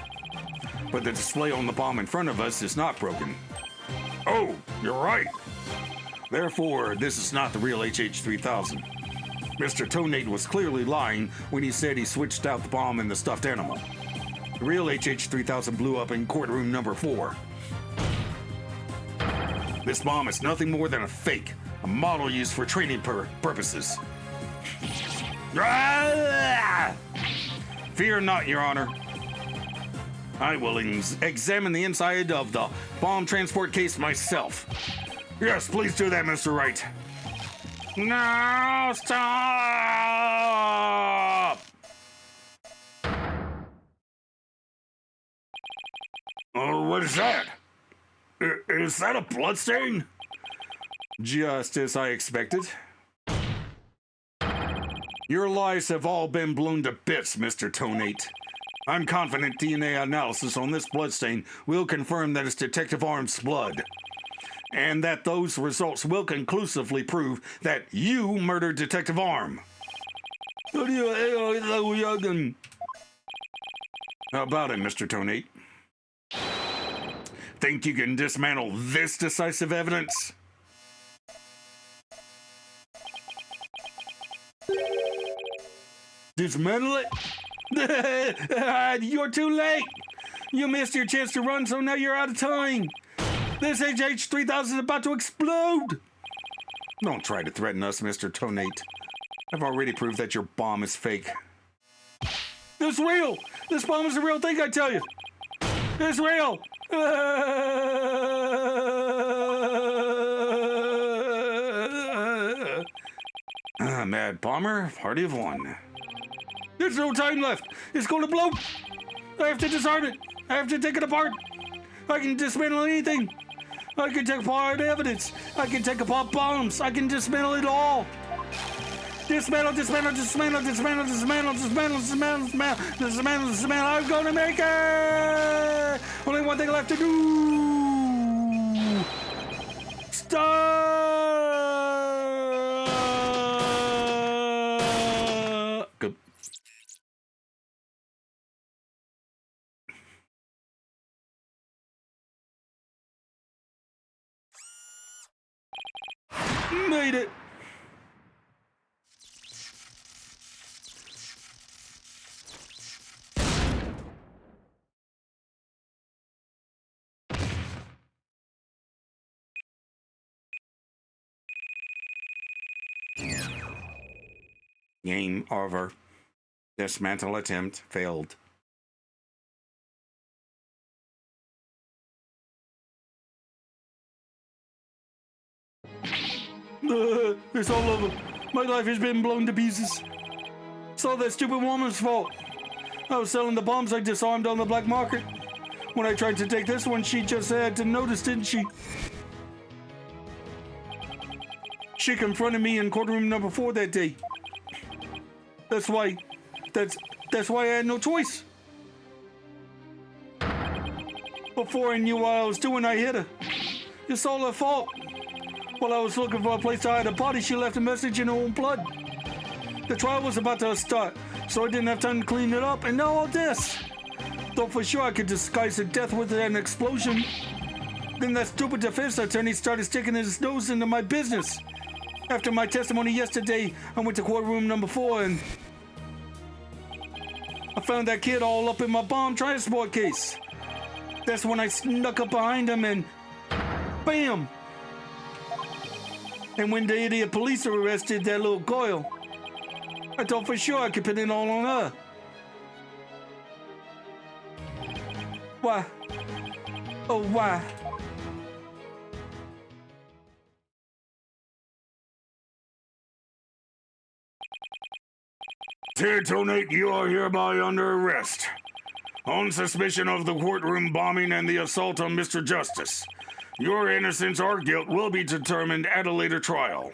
But the display on the bomb in front of us is not broken. Oh, you're right. Therefore, this is not the real HH-3000. Mr. Tonate was clearly lying when he said he switched out the bomb and the stuffed animal. The real HH-3000 blew up in courtroom number 4. This bomb is nothing more than a fake, a model used for training purposes. Fear not, Your Honor. I will examine the inside of the bomb transport case myself. Yes, please do that, Mr. Wright. No, stop! Oh, what is that? Is that a bloodstain? Just as I expected. Your lies have all been blown to bits, Mr. Tonate. I'm confident DNA analysis on this bloodstain will confirm that it's Detective Arm's blood, and that those results will conclusively prove that you murdered Detective Arm. How about it, Mr. Tonate? Think you can dismantle this decisive evidence? Dismantle it? You're too late. You missed your chance to run, so now you're out of time. This HH-3000 is about to explode. Don't try to threaten us, Mr. Tonate. I've already proved that your bomb is fake. It's real. This bomb is a real thing, I tell you. It's real. Mad Bomber, party of one. There's no time left. It's going to blow. I have to disarm it. I have to take it apart. I can dismantle anything. I can take apart evidence. I can take apart bombs. I can dismantle it all. Dismantle, dismantle, dismantle, dismantle, dismantle, dismantle, dismantle, dismantle, dismantle, dismantle. I'm going to make it. Only one thing left to do. Stop. Good. Made it. Game over. Dismantle attempt failed. It's all over. My life has been blown to pieces. It's all that stupid woman's fault. I was selling the bombs I disarmed on the black market. When I tried to take this one, she just had to notice, didn't she? She confronted me in courtroom number 4 that day. That's why I had no choice. Before I knew what I was doing, I hit her. It's all her fault. While I was looking for a place to hide a body, she left a message in her own blood. The trial was about to start, so I didn't have time to clean it up, and now all this. Thought for sure I could disguise her death with an explosion. Then that stupid defense attorney started sticking his nose into my business. After my testimony yesterday, I went to courtroom number 4 and I found that kid all up in my bomb transport case. That's when I snuck up behind him and bam! And when the idiot police arrested that little girl, I thought for sure I could pin it all on her. Why? Oh, why? Ted Tonate, you are hereby under arrest on suspicion of the courtroom bombing and the assault on Mr. Justice. Your innocence or guilt will be determined at a later trial.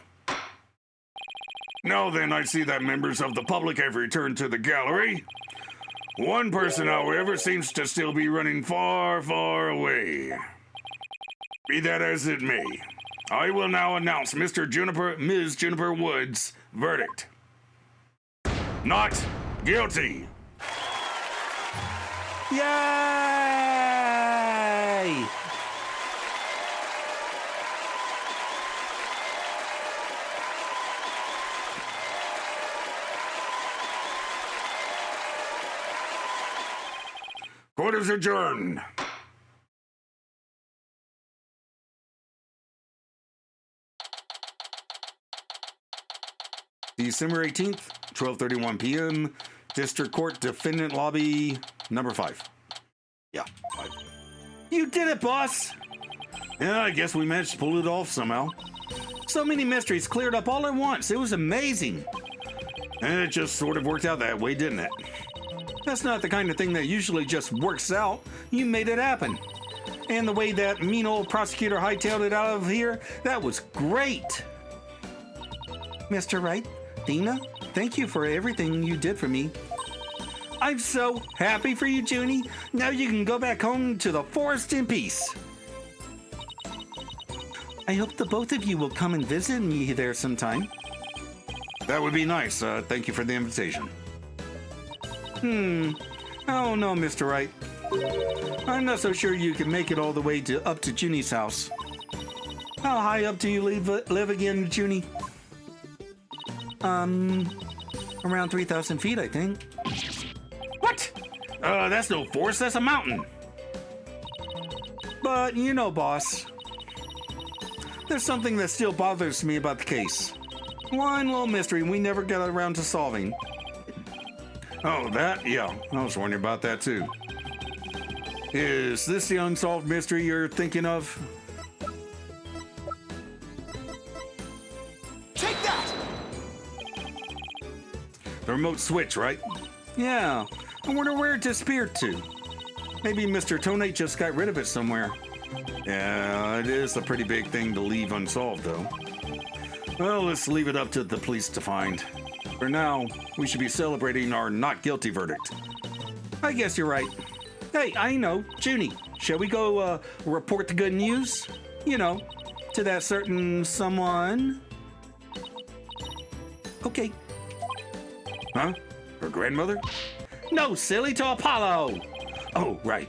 Now then, I see that members of the public have returned to the gallery. One person, however, seems to still be running far, far away. Be that as it may, I will now announce Ms. Juniper Wood's verdict. Not guilty. Yay! Court is adjourned. December 18th, 12:31 p.m. District Court Defendant Lobby number 5. Yeah, 5. You did it, boss! Yeah, I guess we managed to pull it off somehow. So many mysteries cleared up all at once. It was amazing. And it just sort of worked out that way, didn't it? That's not the kind of thing that usually just works out. You made it happen. And the way that mean old prosecutor hightailed it out of here, that was great. Mr. Wright, Athena, thank you for everything you did for me. I'm so happy for you, Junie. Now you can go back home to the forest in peace. I hope the both of you will come and visit me there sometime. That would be nice. Thank you for the invitation. I don't know, Mr. Wright. I'm not so sure you can make it all the way up to Junie's house. How high up do you live again, Junie? Around 3,000 feet, I think. What? That's no forest, that's a mountain. But, you know, boss, there's something that still bothers me about the case. One little mystery we never got around to solving. Oh, that? Yeah, I was wondering about that too. Is this the unsolved mystery you're thinking of? Take that! The remote switch, right? Yeah, I wonder where it disappeared to. Maybe Mr. Tonate just got rid of it somewhere. Yeah, it is a pretty big thing to leave unsolved, though. Well, let's leave it up to the police to find. For now, we should be celebrating our not guilty verdict. I guess you're right. Hey, I know, Junie, shall we go report the good news? You know, to that certain someone. Okay. Huh? Her grandmother? No, silly, to Apollo. Oh, right.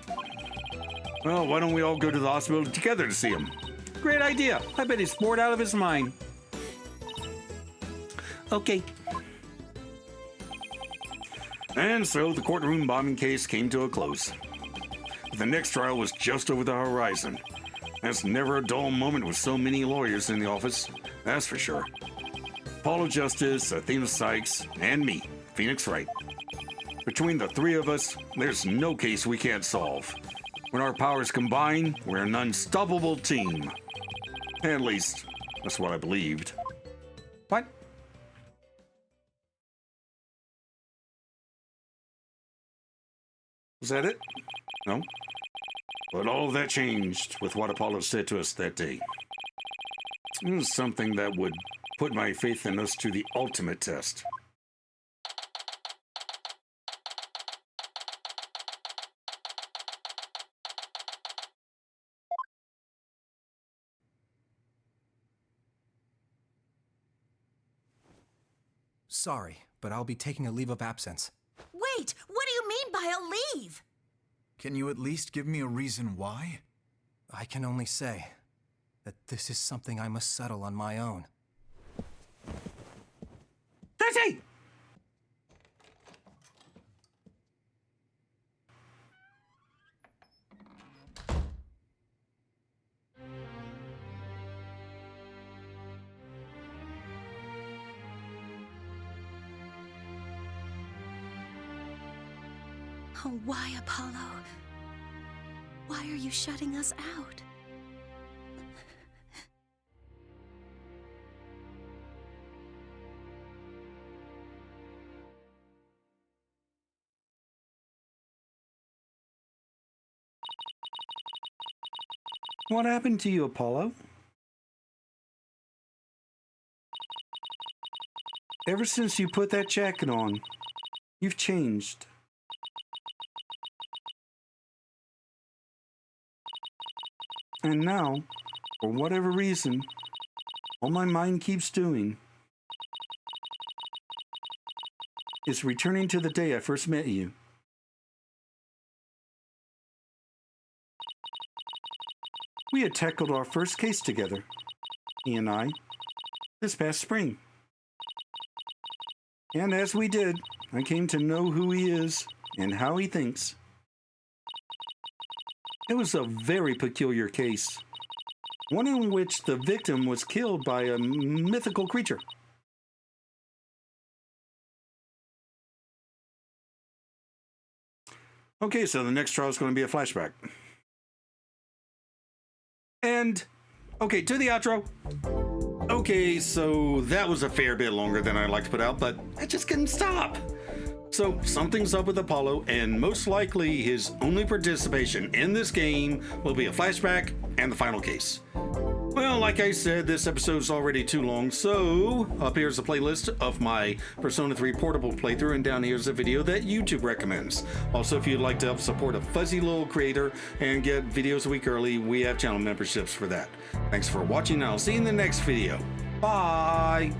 Well, why don't we all go to the hospital together to see him? Great idea. I bet he's bored out of his mind. Okay. And so the courtroom bombing case came to a close. The next trial was just over the horizon. That's never a dull moment with so many lawyers in the office, that's for sure. Apollo Justice, Athena Sykes, and me, Phoenix Wright. Between the three of us, there's no case we can't solve. When our powers combine, we're an unstoppable team. At least, that's what I believed. What? Was that it? No? But all of that changed with what Apollo said to us that day. It was something that would put my faith in us to the ultimate test. Sorry, but I'll be taking a leave of absence. Wait, what do you mean by a leave? Can you at least give me a reason why? I can only say that this is something I must settle on my own. Jesse! Oh, why, Apollo? Why are you shutting us out? What happened to you, Apollo? Ever since you put that jacket on, you've changed. And now, for whatever reason, all my mind keeps doing is returning to the day I first met you. We had tackled our first case together, he and I, this past spring. And as we did, I came to know who he is and how he thinks. It was a very peculiar case, one in which the victim was killed by a mythical creature. Okay, so the next trial is going to be a flashback. And, okay, to the outro. Okay, so that was a fair bit longer than I'd like to put out, but I just couldn't stop. So something's up with Apollo, and most likely his only participation in this game will be a flashback and the final case. Well, like I said, this episode's already too long, so up here's a playlist of my Persona 3 portable playthrough, and down here's a video that YouTube recommends. Also, if you'd like to help support a fuzzy little creator and get videos a week early, we have channel memberships for that. Thanks for watching, and I'll see you in the next video. Bye!